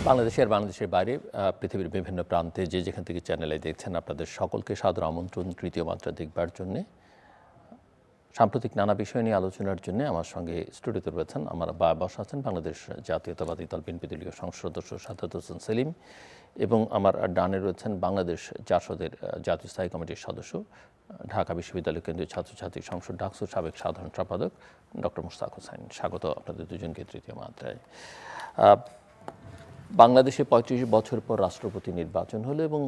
বাংলাদেশের বাইরে পৃথিবীর বিভিন্ন প্রান্তে যে যেখান থেকে চ্যানেলে দেখছেন আপনাদের সকলকে সাদর আমন্ত্রণ তৃতীয় মাত্রা দেখবার জন্যে। সাম্প্রতিক নানা বিষয় নিয়ে আলোচনার জন্য আমার সঙ্গে স্টুডিওতে রয়েছেন আমার বসা আছেন বাংলাদেশ জাতীয়তাবাদী দল বিএনপি দলীয় সংসদ সদস্য সাদাত হোসেন সেলিম, এবং আমার ডানে রয়েছেন বাংলাদেশ জাসদের জাতীয় স্থায়ী কমিটির সদস্য, ঢাকা বিশ্ববিদ্যালয় কেন্দ্রীয় ছাত্রছাত্রী সংসদ ডাকসুর সাবেক সাধারণ সম্পাদক ডক্টর মুশতাক হোসেন। স্বাগত আপনাদের দুজনকে তৃতীয় মাত্রায়। বাংলাদেশে ৩৫ বছর পর রাষ্ট্রপতি নির্বাচন হলো এবং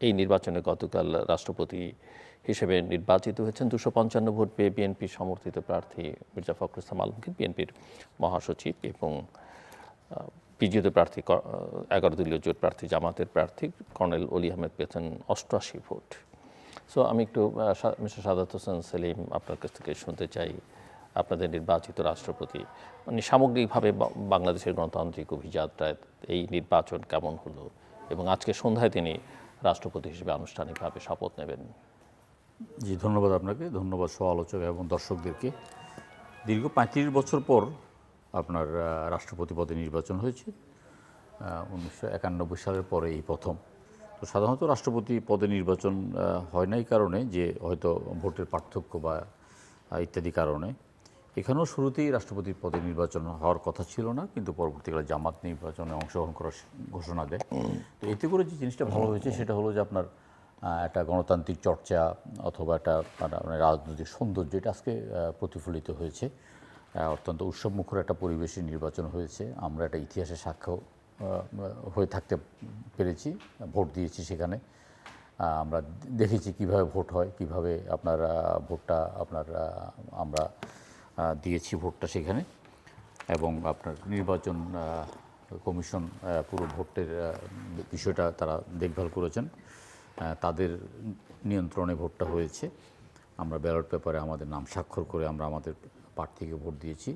এই নির্বাচনে গতকাল রাষ্ট্রপতি হিসেবে নির্বাচিত হয়েছেন ২৫৫ ভোট পেয়ে বিএনপি সমর্থিত প্রার্থী মির্জা ফখরুল ইসলাম আলমগীর, বিএনপির মহাসচিব, এবং বিজেত প্রার্থী ১১ দলীয় জোট প্রার্থী জামাতের প্রার্থী কর্নেল অলি আহমেদ পেয়েছেন ৮৮ ভোট। সো আমি একটু মিস্টার সাদাত হোসেন সেলিম আপনার কাছ থেকে শুনতে চাই, আপনাদের নির্বাচিত রাষ্ট্রপতি মানে সামগ্রিকভাবে বাংলাদেশের গণতান্ত্রিক অভিযাত্রায় এই নির্বাচন কেমন হলো, এবং আজকে সন্ধ্যায় তিনি রাষ্ট্রপতি হিসেবে আনুষ্ঠানিকভাবে শপথ নেবেন। জি, ধন্যবাদ আপনাকে, ধন্যবাদ সহ আলোচক এবং দর্শকদেরকে। দীর্ঘ ৩৫ বছর পর আপনার রাষ্ট্রপতি পদে নির্বাচন হয়েছে। ১৯৯১ সালের পরে এই প্রথম। তো সাধারণত রাষ্ট্রপতি পদে নির্বাচন হয় না এই কারণে যে হয়তো ভোটের পার্থক্য বা ইত্যাদি কারণে। এখানেও শুরুতেই রাষ্ট্রপতি পদে নির্বাচন হওয়ার কথা ছিল না, কিন্তু পরবর্তীকালে জামাত নির্বাচনে অংশগ্রহণ করার ঘোষণা দেয়। তো এতে করে যে জিনিসটা ভালো হয়েছে সেটা হলো যে আপনার একটা গণতান্ত্রিক চর্চা অথবা একটা মানে রাজনৈতিক সৌন্দর্য এটা আজকে প্রতিফলিত হয়েছে। অত্যন্ত উৎসবমুখর একটা পরিবেশে নির্বাচন হয়েছে। আমরা একটা ইতিহাসের সাক্ষ্য হয়ে থাকতে পেরেছি, ভোট দিয়েছি সেখানে। আমরা দেখেছি কিভাবে ভোট হয়, কিভাবে আপনার ভোটটা আমরা দিয়েছি ভোটটা সেখানে, এবং আপনার নির্বাচন কমিশন পুরো ভোটের বিষয়টা তারা দেখভাল করেছেন। তাদের নিয়ন্ত্রণে ভোটটা হয়েছে। আমরা ব্যালট পেপারে আমাদের নাম স্বাক্ষর করে আমরা আমাদের প্রার্থীকে ভোট দিয়েছি।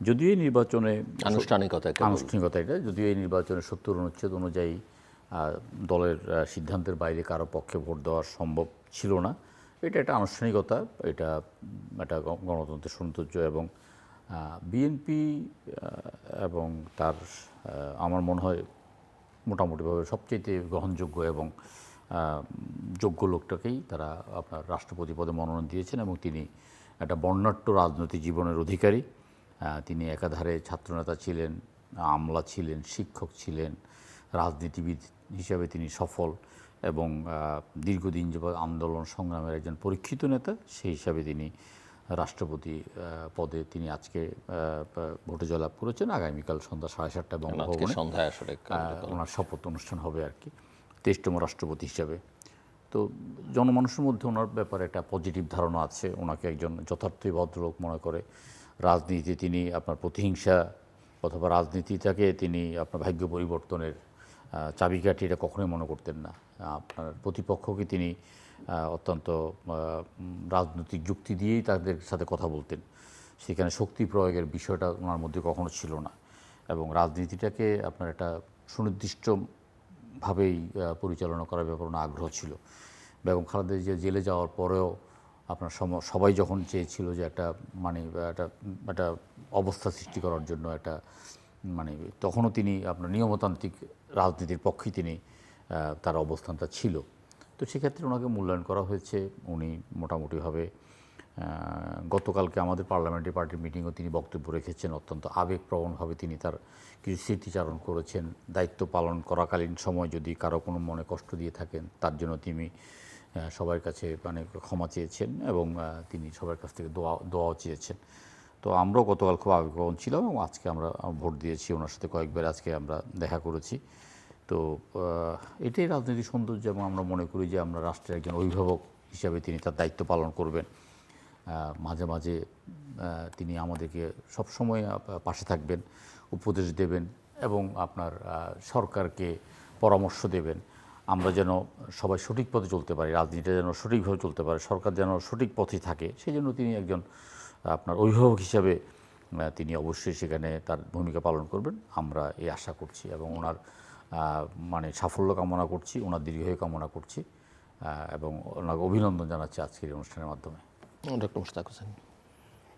যদিও এই নির্বাচনে আনুষ্ঠানিকতা এটা, যদিও এই নির্বাচনে ৭০ অনুচ্ছেদ অনুযায়ী দলের সিদ্ধান্তের বাইরে কারো পক্ষে ভোট দেওয়া সম্ভব ছিল না। এটা একটা আনুষ্ঠানিকতা, এটা একটা গণতন্ত্রের সৌন্দর্য, এবং বিএনপি এবং তার আমার মনে হয় মোটামুটিভাবে সবচেয়ে গ্রহণযোগ্য এবং যোগ্য লোকটাকেই তারা আপনার রাষ্ট্রপতি পদে মনোনয়ন দিয়েছেন, এবং তিনি একটা বর্ণাঢ্য রাজনৈতিক জীবনের অধিকারী। তিনি একাধারে ছাত্রনেতা ছিলেন, আমলা ছিলেন, শিক্ষক ছিলেন, রাজনীতিবিদ হিসাবে তিনি সফল, এবং দীর্ঘদিন যাবৎ আন্দোলন সংগ্রামের একজন পরীক্ষিত নেতা। সেই হিসাবে তিনি রাষ্ট্রপতি পদে তিনি আজকে ভোটে জয়লাভ করেছেন। আগামীকাল সন্ধ্যা 7:30 বঙ্গভবনে ওনার শপথ অনুষ্ঠান হবে আর কি, 23তম রাষ্ট্রপতি হিসাবে। তো জনমানুষের মধ্যে ওনার ব্যাপারে একটা পজিটিভ ধারণা আছে, ওনাকে একজন যথার্থই ভদ্রলোক মনে করে। রাজনীতিতে তিনি আপনার প্রতিহিংসা অথবা রাজনীতিটাকে তিনি আপনার ভাগ্য পরিবর্তনের চাবিকাঠি এটা কখনোই মনে করতেন না। আপনার প্রতিপক্ষকে তিনি অত্যন্ত রাজনৈতিক যুক্তি দিয়েই তাদের সাথে কথা বলতেন। সেখানে শক্তি প্রয়োগের বিষয়টা ওনার মধ্যে কখনো ছিল না, এবং রাজনীতিটাকে আপনার একটা সুনির্দিষ্টভাবেই পরিচালনা করার ব্যাপারে ওনার আগ্রহ ছিল। বেগম খালেদা জিয়া জেলে যাওয়ার পরেও আপনার সবাই যখন চেয়েছিল যে একটা মানে একটা অবস্থা সৃষ্টি করার জন্য একটা মানে তখনও তিনি আপনার নিয়মতান্ত্রিক রাজনীতির পক্ষেই তিনি তার অবস্থানটা ছিল। তো সেক্ষেত্রে ওনাকে মূল্যায়ন করা হয়েছে। উনি মোটামুটিভাবে গতকালকে আমাদের পার্লামেন্টারি পার্টির মিটিংও তিনি বক্তব্য রেখেছেন। অত্যন্ত আবেগপ্রবণভাবে তিনি তার কিছু স্মৃতিচারণ করেছেন। দায়িত্ব পালন করাকালীন সময় যদি কারো কোনো মনে কষ্ট দিয়ে থাকেন তার জন্য তিনি সবার কাছে মানে ক্ষমা চেয়েছেন, এবং তিনি সবার কাছ থেকে দোয়াও চেয়েছেন। তো আমরাও গতকাল খুব আবেগপ্রবণ ছিলাম, এবং আজকে আমরা ভোট দিয়েছি। ওনার সাথে কয়েকবার আজকে আমরা দেখা করেছি। তো এটাই রাজনৈতিক সৌন্দর্য, এবং আমরা মনে করি যে আমরা রাষ্ট্রের একজন অভিভাবক হিসাবে তিনি তার দায়িত্ব পালন করবেন। মাঝে মাঝে তিনি আমাদেরকে সবসময় পাশে থাকবেন, উপদেশ দেবেন, এবং আপনার সরকারকে পরামর্শ দেবেন। আমরা যেন সবাই সঠিক পথে চলতে পারি, রাজনীতিটা যেন সঠিকভাবে চলতে পারে, সরকার যেন সঠিক পথে থাকে, সেই জন্য তিনি একজন আপনার অভিভাবক হিসাবে তিনি অবশ্যই সেখানে তার ভূমিকা পালন করবেন। আমরা এই আশা করছি, এবং ওনার মানে সাফল্য কামনা করছি, ওনার দীর্ঘায়ু কামনা করছি, এবং ওনাকে অভিনন্দন জানাচ্ছি আজকের অনুষ্ঠানের মাধ্যমে। ডক্টর মুশতাক হোসেন।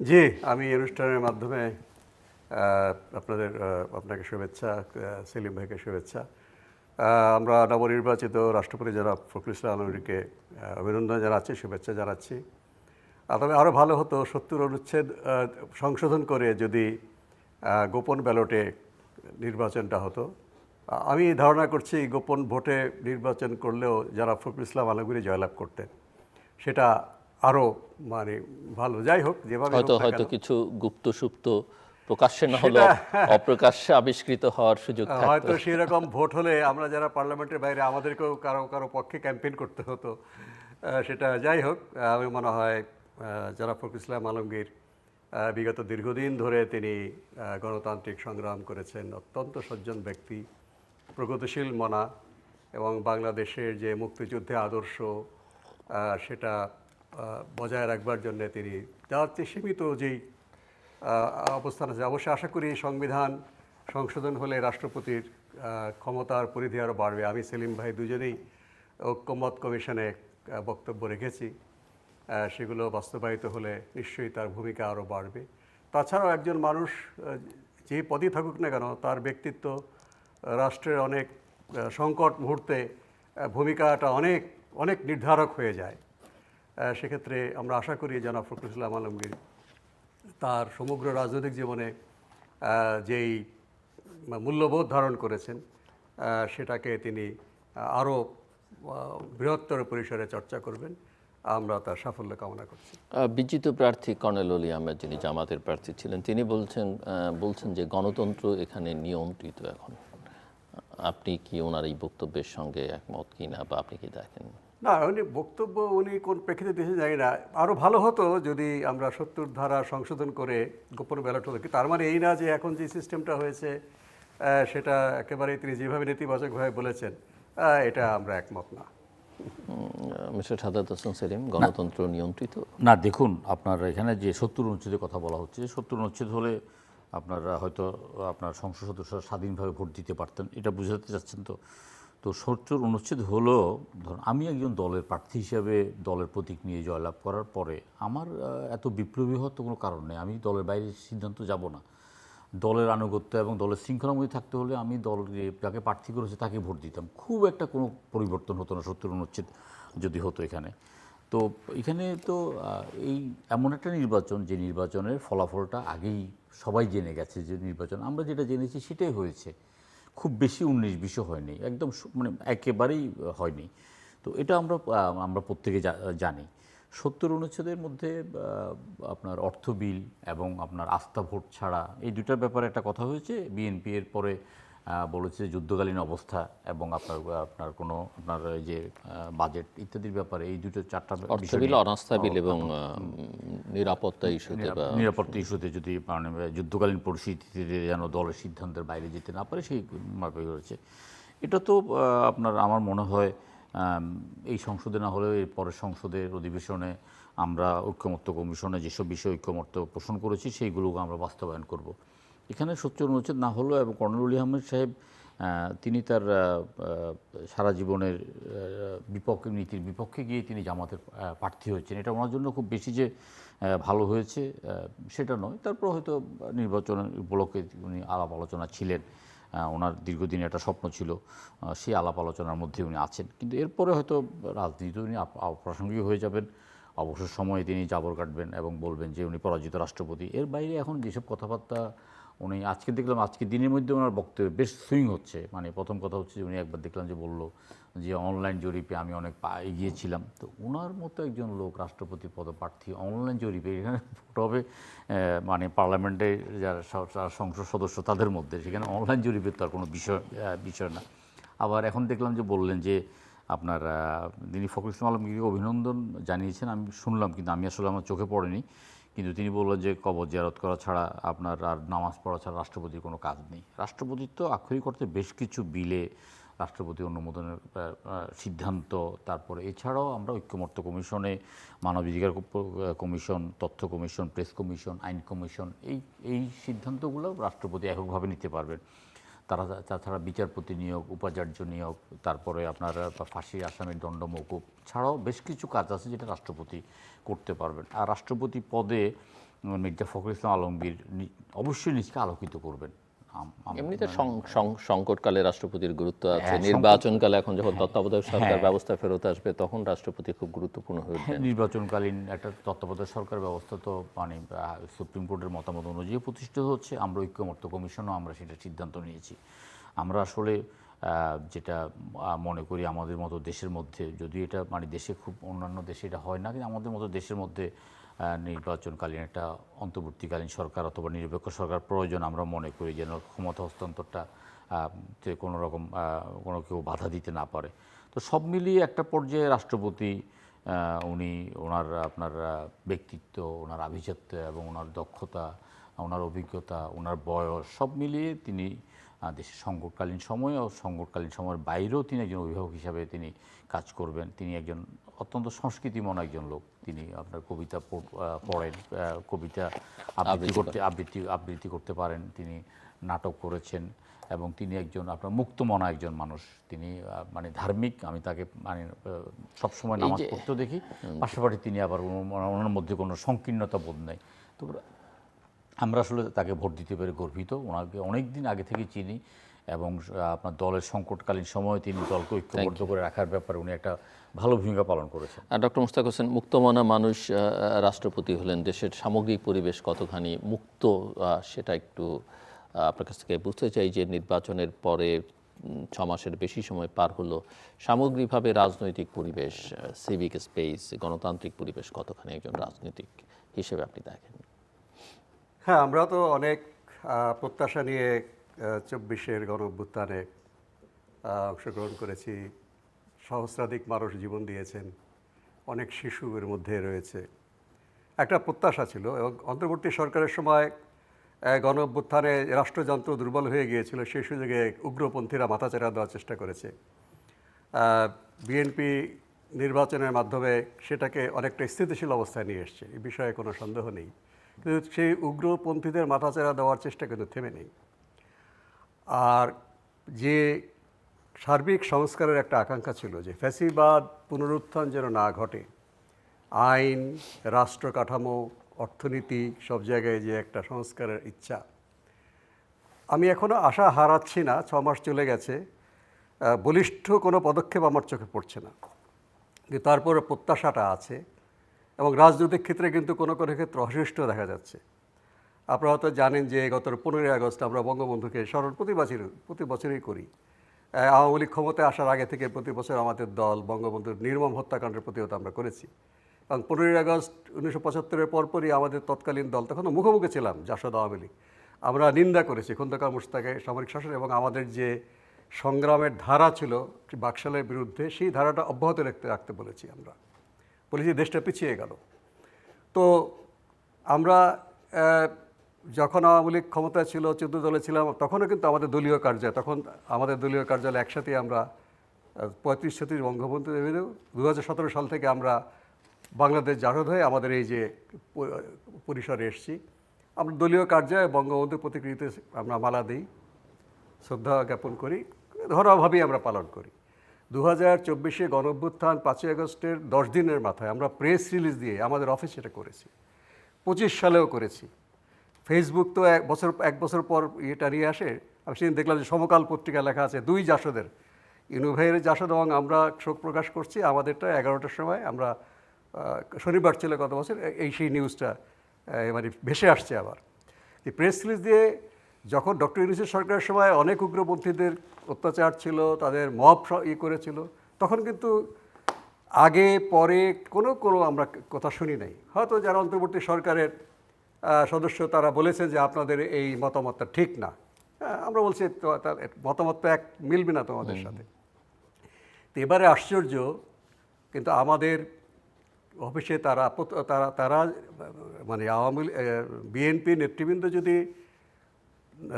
জি, আমি অনুষ্ঠানের মাধ্যমে আপনাকে শুভেচ্ছা, সেলিম ভাইকে শুভেচ্ছা। আমরা নবনির্বাচিত রাষ্ট্রপতি জনাব ফখরুল ইসলাম আলমগীরকে অভিনন্দন জানাচ্ছি, শুভেচ্ছা জানাচ্ছি। তবে আরও ভালো হতো ৭০ অনুচ্ছেদ সংশোধন করে যদি গোপন ব্যালটে নির্বাচনটা হতো। আমি ধারণা করছি গোপন ভোটে নির্বাচন করলেও যারা ফখরুল ইসলাম আলমগীর জয়লাভ করতেন, সেটা আরও মানে ভালো। যাই হোক, যেভাবে হোক না হয়তো কেন, কিছু গুপ্ত সুপ্ত প্রকাশ্যে না হলো অপ্রকাশ্যে আবিষ্কৃত হওয়ার সুযোগ থাকতো। হয়তো সেরকম ভোট হলে আমরা যারা পার্লামেন্টের বাইরে, আমাদেরকেও কারো কারো পক্ষে ক্যাম্পেইন করতে হতো। সেটা যাই হোক, আমি মনে হয় যারা ফখরুল ইসলাম আলমগীর বিগত দীর্ঘদিন ধরে তিনি গণতান্ত্রিক সংগ্রাম করেছেন, অত্যন্ত সজ্জন ব্যক্তি, প্রগতিশীল মনা, এবং বাংলাদেশের যে মুক্তিযুদ্ধে আদর্শ সেটা বজায় রাখবার জন্য তিনি যার চেয়ে সীমিত যেই অবস্থান আছে। অবশ্যই আশা করি সংবিধান সংশোধন হলে রাষ্ট্রপতির ক্ষমতার পরিধি আরও বাড়বে। আমি সেলিম ভাই দুজনেই ঐক্যমত কমিশনে বক্তব্য রেখেছি, সেগুলো বাস্তবায়িত হলে নিশ্চয়ই তার ভূমিকা আরও বাড়বে। তাছাড়াও একজন মানুষ যে পদই থাকুক না কেন, তার ব্যক্তিত্ব রাষ্ট্রের অনেক সংকট মুহূর্তে ভূমিকাটা অনেক অনেক নির্ধারক হয়ে যায়। সেক্ষেত্রে আমরা আশা করি জনাব ফখরুল ইসলাম আলমগীর তার সমগ্র রাজনৈতিক জীবনে যেই মূল্যবোধ ধারণ করেছেন, সেটাকে তিনি আরও বৃহত্তর পরিসরে চর্চা করবেন। আমরা তার সাফল্য কামনা করছি। বিজিত প্রার্থী কর্নেল অলি আহমেদ, যিনি জামাতের প্রার্থী ছিলেন, তিনি বলছেন যে গণতন্ত্র এখানে নিয়ন্ত্রিত এখন। আপনি কি ওনার এই বক্তব্যের সঙ্গে একমত কিনা, বা আপনি কি দেখেন? না, উনি কোন প্রেক্ষিতে দিয়েছেন জানি না। আরও ভালো হতো যদি আমরা ৭০ ধারা সংশোধন করে গোপন ব্যালট হতো। তার মানে এই না যে এখন যে সিস্টেমটা হয়েছে সেটা একেবারেই তিনি যেভাবে নেতিবাচকভাবে বলেছেন, এটা আমরা একমত না। মিস্টার সাদাত হোসেন সেলিম, গণতন্ত্র নিয়ন্ত্রিত? না, দেখুন, আপনার এখানে যে ৭০ অনুচ্ছেদের কথা বলা হচ্ছে, ৭০ অনুচ্ছেদ হলে আপনারা হয়তো আপনার সংসদ সদস্যরা স্বাধীনভাবে ভোট দিতে পারতেন, এটা বুঝাতে চাচ্ছেন। তো ৭০ অনুচ্ছেদ হলো, ধরুন আমি একজন দলের প্রার্থী হিসাবে দলের প্রতীক নিয়ে জয়লাভ করার পরে আমার এত বিপ্লবী হওয়ার তো কোনো কারণ নেই। আমি দলের বাইরে সিদ্ধান্ত যাব না। দলের আনুগত্য এবং দলের শৃঙ্খলার মধ্যে থাকতে হলে আমি যাকে প্রার্থী করেছে তাকে ভোট দিতাম। খুব একটা কোনো পরিবর্তন হতো না ৭০ অনুচ্ছেদ যদি হতো এখানে। তো এখানে তো এই এমন একটা নির্বাচন, যে নির্বাচনের ফলাফলটা আগেই সবাই জেনে গেছে, যে নির্বাচন আমরা যেটা জেনেছি সেটাই হয়েছে। খুব বেশি ১৯-২০ হয়নি, একদম মানে একেবারেই হয়নি। তো এটা আমরা প্রত্যেকে জানি। ৭০ অনুচ্ছেদের মধ্যে আপনার অর্থ বিল এবং আপনার আস্থা ভোট ছাড়া এই দুটার ব্যাপারে একটা কথা হয়েছে। বিএনপি এর পরে বলেছে যুদ্ধকালীন অবস্থা এবং আপনার কোনো আপনার যে বাজেট ইত্যাদির ব্যাপারে এই দুটো চারটা অর্থ বিল, অনাস্থা বিল এবং নিরাপত্তা ইস্যুতে যদি মানে যুদ্ধকালীন পরিস্থিতিতে যেন দলের সিদ্ধান্তের বাইরে যেতে না পারে, সেই মাপে রয়েছে। এটা তো আপনার আমার মনে হয় এই সংসদে না হলেও এর পরের সংসদের অধিবেশনে আমরা ঐক্যমত্য কমিশনে যেসব বিষয়ে ঐক্যমত্য পোষণ করেছি সেইগুলোকে আমরা বাস্তবায়ন করব। এখানে ৭০ অনুচ্ছেদ না হলেও, এবং কর্নেল অলি আহমেদ সাহেব তিনি তার সারা জীবনের নীতির বিপক্ষে গিয়ে তিনি জামাতের প্রার্থী হয়েছেন। এটা ওনার জন্য খুব বেশি যে ভালো হয়েছে সেটা নয়। তারপর হয়তো নির্বাচনের উপলক্ষে উনি আলাপ আলোচনা ছিলেন, ওনার দীর্ঘদিন একটা স্বপ্ন ছিল, সেই আলাপ আলোচনার মধ্যে উনি আছেন। কিন্তু এরপরে হয়তো রাজনীতি উনি অপ্রাসঙ্গিক হয়ে যাবেন, অবসর সময়ে তিনি জাবর কাটবেন এবং বলবেন যে উনি পরাজিত রাষ্ট্রপতি। এর বাইরে এখন যেসব কথাবার্তা উনি আজকে দেখলাম, আজকে দিনের মধ্যে ওনার বক্তব্য বেশ সুইং হচ্ছে। মানে প্রথম কথা হচ্ছে যে উনি একবার দেখলাম যে বলল যে অনলাইন জরিপে আমি অনেক এগিয়েছিলাম। তো ওনার মতো একজন লোক রাষ্ট্রপতি পদপ্রার্থী, অনলাইন জরিপে এখানে ভোট হবে মানে পার্লামেন্টে যারা সংসদ সদস্য তাদের মধ্যে, সেখানে অনলাইন জরিপের তো আর কোনো বিষয় না। আবার এখন দেখলাম যে বললেন যে আপনার তিনি ফখরুল ইসলাম আলমগীরকে অভিনন্দন জানিয়েছেন, আমি শুনলাম, কিন্তু আমি আসলে আমার চোখে পড়েনি। কিন্তু তিনি বললেন যে কবর জিয়ারত করা ছাড়া আপনার আর নামাজ পড়া ছাড়া রাষ্ট্রপতির কোনো কাজ নেই। রাষ্ট্রপতির তো আক্ষরিক অর্থে বেশ কিছু বিলে রাষ্ট্রপতি অনুমোদনের সিদ্ধান্ত, তারপরে এছাড়াও আমরা ঐক্যমত্য কমিশনে, মানবাধিকার কমিশন, তথ্য কমিশন, প্রেস কমিশন, আইন কমিশন, এই সিদ্ধান্তগুলো রাষ্ট্রপতি এককভাবে নিতে পারবেন। তাছাড়া বিচারপতি নিয়োগ, উপাচার্য নিয়োগ, তারপরে আপনার ফাঁসির আসামির দণ্ড মওকুফ ছাড়াও বেশ কিছু কাজ আছে যেটা রাষ্ট্রপতি করতে পারবেন। আর রাষ্ট্রপতি পদে মির্জা ফখরুল ইসলাম আলমগীর অবশ্যই নিজকে আলোকিত করবেন। এমনিতে সংকটকালে রাষ্ট্রপতির গুরুত্ব আছে, হ্যাঁ, নির্বাচনকালে এখন যখন তত্ত্বাবধায়ক সরকার ব্যবস্থা ফেরত আসবে তখন রাষ্ট্রপতি খুব গুরুত্বপূর্ণ হয়ে উঠবেন। নির্বাচনকালীন একটা তত্ত্বাবধায়ক সরকার ব্যবস্থা তো মানে সুপ্রিম কোর্টের মতামত অনুযায়ী প্রতিষ্ঠিত হচ্ছে। আমরা ঐক্যমত্য কমিশনও আমরা সেটা সিদ্ধান্ত নিয়েছি। আমরা আসলে যেটা মনে করি আমাদের মতো দেশের মধ্যে, যদি এটা মানে দেশে খুব অন্যান্য দেশে এটা হয় না, কিন্তু আমাদের মতো দেশের মধ্যে নির্বাচনকালীন একটা অন্তর্বর্তীকালীন সরকার অথবা নিরপেক্ষ সরকার প্রয়োজন আমরা মনে করি, যেন ক্ষমতা হস্তান্তরটা কোনো রকম কোনো কেউ বাধা দিতে না পারে। তো সব মিলিয়ে একটা পর্যায়ে রাষ্ট্রপতি উনি ওনার আপনার ব্যক্তিত্ব, ওনার আভিজাত্য এবং ওনার দক্ষতা, ওনার অভিজ্ঞতা, ওনার বয়স সব মিলিয়ে তিনি দেশের সংকটকালীন সময়ে ও সংকটকালীন সময়ের বাইরেও তিনি একজন অভিভাবক হিসাবে তিনি কাজ করবেন। তিনি একজন অত্যন্ত সংস্কৃতিমন একজন লোক। তিনি আপনার কবিতা পড়েন, কবিতা আবৃত্তি করতে পারেন, তিনি নাটক করেছেন এবং তিনি একজন আপনার মুক্তমনা একজন মানুষ। তিনি মানে ধার্মিক, আমি তাকে মানে সবসময় নামাজ পড়তেও দেখি, পাশাপাশি তিনি আবার ওনার মধ্যে কোনো সংকীর্ণতা বোধ নেই। তো আমরা আসলে তাকে ভোট দিতে পেরে গর্বিত। ওনাকে অনেক দিন আগে থেকে চিনি এবং আপনার দলের সংকটকালীন সময়ে তিনি দলকে ঐক্যবদ্ধ করে রাখার ব্যাপারে উনি একটা ভালো ভূমিকা পালন করেছেন। ডক্টর মুশতাক হোসেন, মুক্তমনা মানুষ রাষ্ট্রপতি হলেন, দেশের সামগ্রিক পরিবেশ কতখানি মুক্ত সেটা একটু আপনার কাছ থেকে বুঝতে চাই। যে নির্বাচনের পরে 6 মাসের বেশি সময় পার হলো, সামগ্রিকভাবে রাজনৈতিক পরিবেশ, সিভিক স্পেস, গণতান্ত্রিক পরিবেশ কতখানি একজন রাজনীতিক হিসেবে আপনি দেখেন? হ্যাঁ, আমরা তো অনেক প্রত্যাশা নিয়ে 24-এর গণ-অভ্যুত্থানে অংশগ্রহণ করেছি। সহস্রাধিক মানুষ জীবন দিয়েছেন, অনেক শিশু এর মধ্যে রয়েছে। একটা প্রত্যাশা ছিল এবং অন্তর্বর্তী সরকারের সময় গণ-অভ্যুত্থানে রাষ্ট্রযন্ত্র দুর্বল হয়ে গিয়েছিল, সেই সুযোগে উগ্রপন্থীরা মাথাচাড়া দেওয়ার চেষ্টা করেছে। বিএনপি নির্বাচনের মাধ্যমে সেটাকে অনেকটা স্থিতিশীল অবস্থায় নিয়ে এসছে, এই বিষয়ে কোনো সন্দেহ নেই। কিন্তু সেই উগ্রপন্থীদের মাথাচাড়া দেওয়ার চেষ্টা কিন্তু থেমে নেই। আর যে সার্বিক সংস্কারের একটা আকাঙ্ক্ষা ছিল যে ফ্যাসিবাদ পুনরুত্থান যেন না ঘটে, আইন, রাষ্ট্র কাঠামো, অর্থনীতি সব জায়গায় যে একটা সংস্কারের ইচ্ছা, আমি এখনও আশা হারাচ্ছি না। 6 মাস চলে গেছে, বলিষ্ঠ কোনো পদক্ষেপ আমার চোখে পড়ছে না, কিন্তু তারপরে প্রত্যাশাটা আছে। এবং রাজনৈতিক ক্ষেত্রে কিন্তু কোনো কোনো ক্ষেত্রে অসহিষ্ণু দেখা যাচ্ছে। আপনারা হয়তো জানেন যে গত 15ই আগস্ট আমরা বঙ্গবন্ধুকে স্মরণ প্রতি বছরই করি। আওয়ামী লীগ ক্ষমতায় আসার আগে থেকে প্রতি বছর আমাদের দল বঙ্গবন্ধুর নির্মম হত্যাকাণ্ডের প্রতিহত আমরা করেছি। এবং 15ই আগস্ট 1975-এর পরপরই আমাদের তৎকালীন দল, তখন মুখোমুখি ছিলাম জাসদ আওয়ামী লীগ, আমরা নিন্দা করেছি খন্দকার মোশতাকের সামরিক শাসন এবং আমাদের যে সংগ্রামের ধারা ছিল বাকশালের বিরুদ্ধে, সেই ধারাটা অব্যাহত রাখতে বলেছি। আমরা বলেছি দেশটা পিছিয়ে গেল। তো আমরা যখন আওয়ামী লীগ ক্ষমতায় ছিল, 14 দলে ছিলাম, তখনও কিন্তু আমাদের দলীয় কার্যালয় একসাথে আমরা 35-36 বঙ্গবন্ধু 2017 সাল থেকে আমরা বাংলাদেশ জাসদ হয়ে আমাদের এই যে পরিসরে এসেছি। আমরা দলীয় কার্যালয়ে বঙ্গবন্ধুর প্রতিকৃতিতে আমরা মালা দিই, শ্রদ্ধা জ্ঞাপন করি, ধরাভাবেই আমরা পালন করি। 2024-এ গণ-অভ্যুত্থান 5ই আগস্টের 10 দিনের মাথায় আমরা প্রেস রিলিজ দিয়ে আমাদের অফিস এটা করেছি, 25 সালেও করেছি। ফেসবুক তো এক বছর পর এটা নিয়ে আসে। আমি সেদিন দেখলাম যে সমকাল পত্রিকা লেখা আছে 2 জাসদের, ইনু ভাইয়ের জাসদ এবং আমরা শোক প্রকাশ করছি। আমাদেরটা 11টার সময়, আমরা শনিবার ছিল গত বছর, সেই নিউজটা মানে ভেসে আসছে আবার। এই প্রেস রিলিজ দিয়ে যখন ডক্টর ইউনূসের সরকারের সময় অনেক উগ্রপন্থীদের অত্যাচার ছিল, তাদের মব করেছিল, তখন কিন্তু আগে পরে কোনো আমরা কথা শুনি নাই। হয়তো যারা অন্তর্বর্তী সরকারের সদস্য তারা বলেছেন যে আপনাদের এই মতামতটা ঠিক না। আমরা বলছি মতামতটা মিলবে না তোমাদের সাথে। তো এবারে আশ্চর্য, কিন্তু আমাদের অফিসে তারা মানে বিএনপি নেতৃবৃন্দ যদি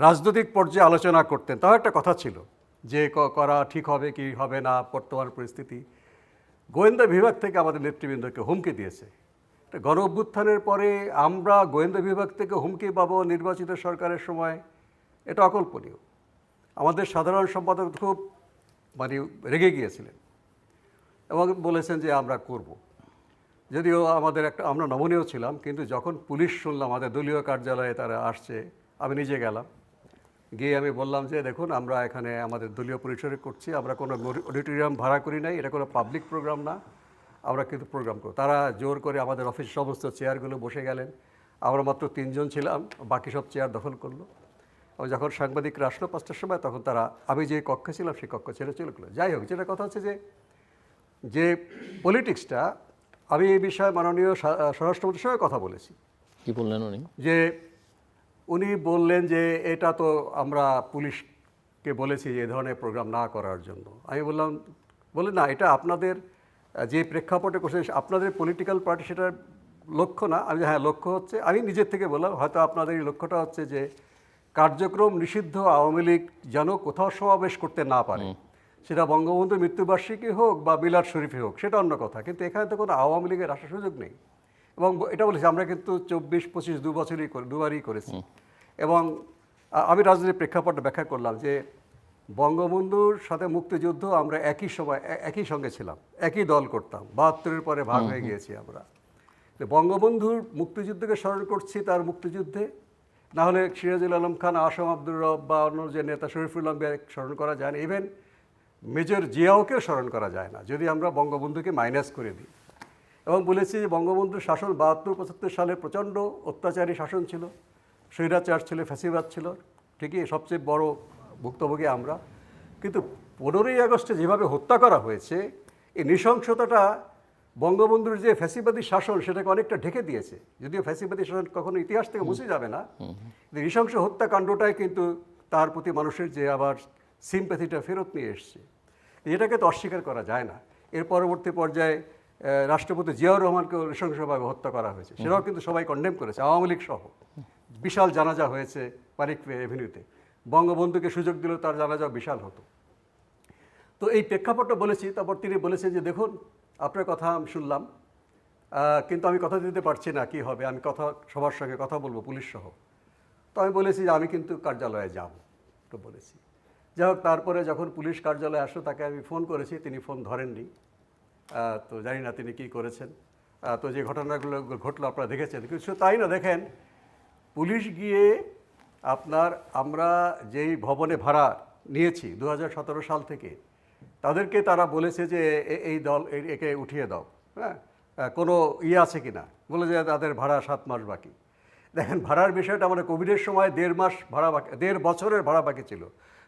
রাজনৈতিক পর্যায়ে আলোচনা করতেন, তাও একটা কথা ছিল যে করা ঠিক হবে কি হবে না, বর্তমান পরিস্থিতি। গোয়েন্দা বিভাগ থেকে আমাদের নেতৃবৃন্দকে হুমকি দিয়েছে। গণ-অভ্যুত্থানের পরে আমরা গোয়েন্দা বিভাগ থেকে হুমকি পাবো নির্বাচিত সরকারের সময়, এটা অকল্পনীয়। আমাদের সাধারণ সম্পাদক খুব মানে রেগে গিয়েছিলেন এবং বলেছেন যে আমরা করব। যদিও আমাদের আমরা নমনীয় ছিলাম, কিন্তু যখন পুলিশ শুনলাম আমাদের দলীয় কার্যালয়ে তারা আসছে, আমি নিজে গেলাম, গিয়ে আমি বললাম যে দেখুন আমরা এখানে আমাদের দলীয় পরিসরে করছি, আমরা কোনো অডিটোরিয়াম ভাড়া করি নাই, এটা কোনো পাবলিক প্রোগ্রাম না, আমরা কিন্তু প্রোগ্রাম করব। তারা জোর করে আমাদের অফিস সমস্ত চেয়ারগুলো বসে গেলেন, আমরা মাত্র 3 জন ছিলাম, বাকি সব চেয়ার দখল করলো। এবং যখন সাংবাদিকরা আসলো 5টার সময়, তখন তারা আমি যে কক্ষে ছিলাম সেই কক্ষ ছেড়ে চলে গেলো। যাই হোক, যেটা কথা হচ্ছে যে পলিটিক্সটা, আমি এই বিষয়ে মাননীয় স্বরাষ্ট্রমন্ত্রীর সঙ্গে কথা বলেছি। কি বললেন উনি? যে উনি বললেন যে এটা তো আমরা পুলিশকে বলেছি যে এই ধরনের প্রোগ্রাম না করার জন্য। আমি বললেন না, এটা আপনাদের যে প্রেক্ষাপটে করছে আপনাদের পলিটিক্যাল পার্টি সেটার লক্ষ্য না। আমি হ্যাঁ, লক্ষ্য হচ্ছে, আমি নিজের থেকে বললাম হয়তো আপনাদের এই লক্ষ্যটা হচ্ছে যে কার্যক্রম নিষিদ্ধ আওয়ামী লীগ যেন কোথাও সমাবেশ করতে না পারে, সেটা বঙ্গবন্ধুর মৃত্যুবার্ষিকী হোক বা মিলাদ শরীফে হোক, সেটা অন্য কথা, কিন্তু এখানে তো কোনো আওয়ামী লীগের আসার সুযোগ নেই। এবং এটা বলেছি আমরা কিন্তু 24-25 দুবারই করেছি। এবং আমি রাজনীতির প্রেক্ষাপটে ব্যাখ্যা করলাম যে বঙ্গবন্ধুর সাথে মুক্তিযুদ্ধ আমরা একই সময় একই সঙ্গে ছিলাম, একই দল করতাম, 72-এর পরে ভাগ হয়ে গিয়েছি আমরা। বঙ্গবন্ধুর মুক্তিযুদ্ধকে স্মরণ করছি তার মুক্তিযুদ্ধে, না হলে সিরাজুল আলম খান, আসম আব্দুর রব বা অন্য যে নেতা শরীফুল্লাহ স্মরণ করা যায় না, ইভেন মেজর জিয়াওকেও স্মরণ করা যায় না যদি আমরা বঙ্গবন্ধুকে মাইনাস করে দিই। এবং বলেছি যে বঙ্গবন্ধুর শাসন 72-75 সালে প্রচণ্ড অত্যাচারী শাসন ছিল, স্বৈরাচার ছিল, ফ্যাসিবাদ ছিল, ঠিকই সবচেয়ে বড় ভুক্তভোগী আমরা। কিন্তু 15ই আগস্টে যেভাবে হত্যা করা হয়েছে, এই নৃশংসতাটা বঙ্গবন্ধুর যে ফ্যাসিবাদী শাসন সেটাকে অনেকটা ঢেকে দিয়েছে। যদিও ফ্যাসিবাদী শাসন কখনো ইতিহাস থেকে মুছে যাবে না, কিন্তু নৃশংস হত্যাকাণ্ডটাই কিন্তু তার প্রতি মানুষের যে আবার সিম্প্যাথিটা ফেরত নিয়ে এসছে, এটাকে তো অস্বীকার করা যায় না। এর পরবর্তী পর্যায়ে রাষ্ট্রপতি জিয়াউর রহমানকেও নৃশংসভাবে হত্যা করা হয়েছে, সেটাও কিন্তু সবাই কন্ডেম করেছে, আওয়ামী লীগ সহ। বিশাল জানাজা হয়েছে পারিক এভিনিউতে, বঙ্গবন্ধুকে সুযোগ দিলেও তার জানাজাও বিশাল হতো। তো এই প্রেক্ষাপটটা বলেছি। তারপর তিনি বলেছেন যে দেখুন আপনার কথা আমি শুনলাম, কিন্তু আমি কথা দিতে পারছি না কি হবে, আমি সবার সঙ্গে কথা বলবো পুলিশ সহ। তো আমি বলেছি যে আমি কিন্তু কার্যালয়ে যাব, তো বলেছি। যাই হোক, তারপরে যখন পুলিশ কার্যালয়ে আসলো তাকে আমি ফোন করেছি, তিনি ফোন ধরেননি। তো জানি না তিনি কী করেছেন। তো যে ঘটনাগুলো ঘটলো আপনারা দেখেছেন, কিন্তু তাই না, দেখেন পুলিশ গিয়ে আমরা যেই ভবনে ভাড়া নিয়েছি 2017 সাল থেকে, তাদেরকে তারা বলেছে যে এই দল একে উঠিয়ে দাও, হ্যাঁ, কোনো আছে কি না, বলে যে তাদের ভাড়া 7 মাস বাকি। দেখেন ভাড়ার বিষয়টা, মানে কোভিডের সময় 1.5 মাস ভাড়া বাকি, 1.5 বছরের ভাড়া বাকি ছিল,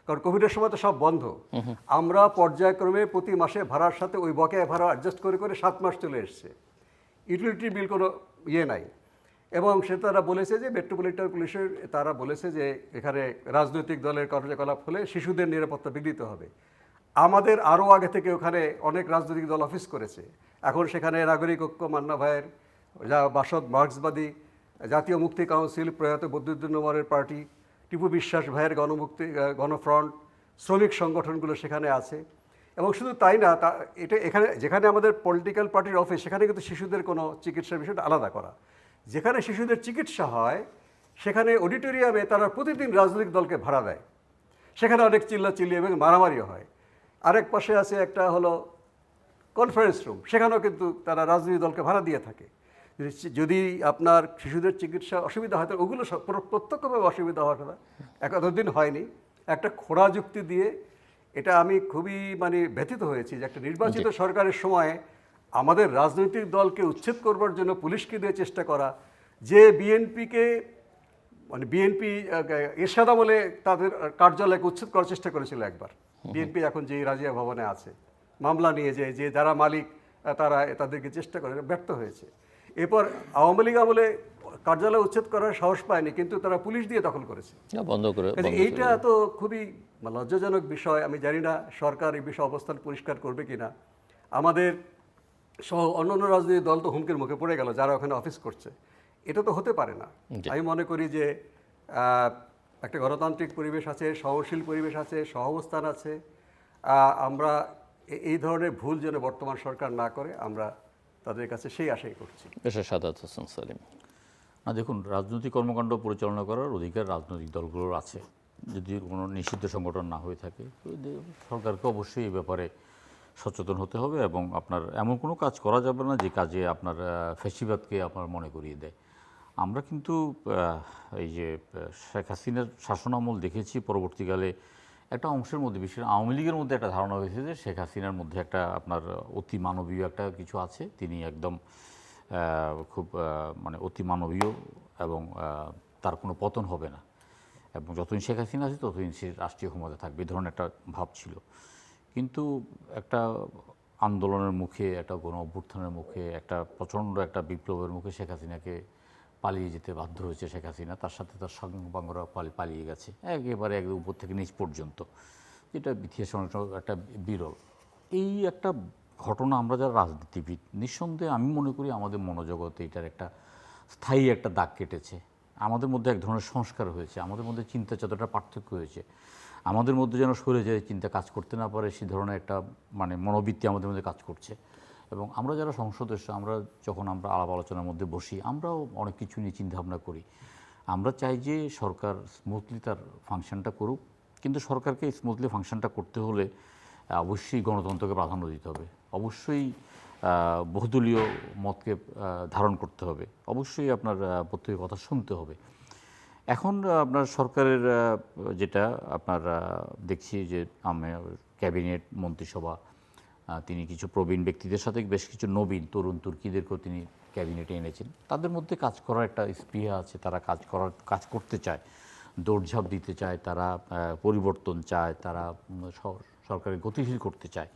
কারণ কোভিডের সময় তো সব বন্ধ। আমরা পর্যায়ক্রমে প্রতি মাসে ভাড়ার সাথে ওই বকেয়া ভাড়া অ্যাডজাস্ট করে 7 মাস চলে এসছে। ইউটিলিটি বিল কোনো নাই। এবং তারা বলেছে যে মেট্রোপলিটন পুলিশের তারা বলেছে যে এখানে রাজনৈতিক দলের কার্যকলাপ হলে শিশুদের নিরাপত্তা বিঘ্নিত হবে। আমাদের আরও আগে থেকে ওখানে অনেক রাজনৈতিক দল অফিস করেছে। এখন সেখানে নাগরিক ঐক্য, মান্না ভাইয়ের বাসদ, মার্ক্সবাদী, জাতীয় মুক্তি কাউন্সিল, প্রয়াত বদরুদ্দীন ওমরের পার্টি, টিপু বিশ্বাস ভাইয়ের গণফ্রন্ট, শ্রমিক সংগঠনগুলো সেখানে আছে। এবং শুধু তাই না, এখানে যেখানে আমাদের পলিটিক্যাল পার্টির অফিস, সেখানে কিন্তু শিশুদের কোনো চিকিৎসার বিষয়টা আলাদা করা। যেখানে শিশুদের চিকিৎসা হয় সেখানে অডিটোরিয়ামে তারা প্রতিদিন রাজনৈতিক দলকে ভাড়া দেয়, সেখানে অনেক চিল্লাচিল্লি এবং মারামারিও হয়। আরেক পাশে আছে একটা হলো কনফারেন্স রুম, সেখানেও কিন্তু তারা রাজনৈতিক দলকে ভাড়া দিয়ে থাকে। যদি আপনার শিশুদের চিকিৎসা অসুবিধা হয়, তো ওগুলো প্রত্যক্ষভাবে অসুবিধা হওয়ার কথা এতদিন হয়নি। একটা খোঁড়া যুক্তি দিয়ে, এটা আমি খুবই ব্যথিত হয়েছি যে একটা নির্বাচিত সরকারের সময় আমাদের রাজনৈতিক দলকে উচ্ছেদ করবার জন্য পুলিশকে দিয়ে চেষ্টা করা, যে বিএনপিকে বিএনপি এরশাদ আমলে তাদের কার্যালয়কে উচ্ছেদ করার চেষ্টা করেছিল একবার। বিএনপি এখন যে রাজিয়া ভবনে আছে, মামলা নিয়ে যে যারা মালিক তারা তাদেরকে চেষ্টা করে, ব্যর্থ হয়েছে। এরপর আওয়ামী লীগ আমলে কার্যালয় উচ্ছেদ করার সাহস পায়নি, কিন্তু তারা পুলিশ দিয়ে দখল করেছে, বন্ধ করে। এইটা তো খুবই লজ্জাজনক বিষয়। আমি জানি না সরকার এই বিষয়ে অবস্থান পরিষ্কার করবে কিনা। আমাদের সহ অন্যান্য রাজনৈতিক দল তো হুমকির মুখে পড়ে গেল যারা ওখানে অফিস করছে। এটা তো হতে পারে না। আমি মনে করি যে একটা গণতান্ত্রিক পরিবেশ আছে, সহনশীল পরিবেশ আছে, সহাবস্থান আছে। আমরা এই ধরনের ভুল যেন বর্তমান সরকার না করে, আমরা তাদের কাছে সেই আশাই করছি। সাদাত হোসেন সালিম, দেখুন, রাজনৈতিক কর্মকাণ্ড পরিচালনা করার অধিকার রাজনৈতিক দলগুলোর আছে, যদি কোনো নিষিদ্ধ সংগঠন না হয়ে থাকে। সরকারকে অবশ্যই এই ব্যাপারে সচেতন হতে হবে এবং আপনার এমন কোনো কাজ করা যাবে না যে কাজে আপনার ফ্যাসিবাদকে আপনার মনে করিয়ে দেয়। আমরা কিন্তু এই যে শেখ হাসিনার শাসনামল দেখেছি, পরবর্তীকালে একটা অংশের মধ্যে, বিশেষ করে আওয়ামী লীগের মধ্যে একটা ধারণা হয়েছে যে শেখ হাসিনার মধ্যে একটা আপনার অতি মানবীয় একটা কিছু আছে, তিনি একদম খুব মানে অতি মানবীয় এবং তার কোনো পতন হবে না, এবং যতদিন শেখ হাসিনা আছে ততদিন সে রাষ্ট্রীয় ক্ষমতা থাকবে, এই ধরনের একটা ভাব ছিল। কিন্তু একটা আন্দোলনের মুখে, একটা গণ অভ্যুত্থানের মুখে, একটা প্রচণ্ড একটা বিপ্লবের মুখে শেখ হাসিনাকে পালিয়ে যেতে বাধ্য হয়েছে শেখ হাসিনা, তার সাথে তার সঙ্গবাঙ্গরা পালিয়ে গেছে একেবারে একদম উপর থেকে নিচ পর্যন্ত, যেটা ইতিহাসে অনেক একটা বিরল। এই একটা ঘটনা আমরা যারা রাজনীতিবিদ, নিঃসন্দেহে আমি মনে করি আমাদের মনোজগতে এটার একটা স্থায়ী একটা দাগ কেটেছে। আমাদের মধ্যে এক ধরনের সংস্কার হয়েছে, আমাদের মধ্যে চিন্তা যতটা পার্থক্য হয়েছে, আমাদের মধ্যে যেন সরে যায় চিন্তা কাজ করতে না পারে সে ধরনের একটা মানে মনোবৃত্তি আমাদের মধ্যে কাজ করছে। এবং আমরা যারা সদস্য, আমরা যখন আমরা আলাপ আলোচনার মধ্যে বসি, আমরাও অনেক কিছু নিয়ে চিন্তাভাবনা করি। আমরা চাই যে সরকার স্মুথলি তার ফাংশনটা করুক, কিন্তু সরকারকে স্মুথলি ফাংশনটা করতে হলে অবশ্যই গণতন্ত্রকে প্রাধান্য দিতে হবে, অবশ্যই বহুদলীয় মতকে ধারণ করতে হবে, অবশ্যই আপনার প্রত্যেকের কথা শুনতে হবে। এখন আপনার সরকারের যেটা আপনার দেখছি যে ক্যাবিনেট মন্ত্রিসভা, তিনি কিছু প্রবীণ ব্যক্তিদের সাথে বেশ কিছু নবীন তরুণ তুর্কিদেরকেও তিনি ক্যাবিনেটে এনেছেন। তাদের মধ্যে কাজ করার একটা স্পৃহা আছে, তারা কাজ করতে চায়, দৌড়ঝাঁপ দিতে চায়, তারা পরিবর্তন চায়, তারা সরকারের গতিশীল করতে চায়।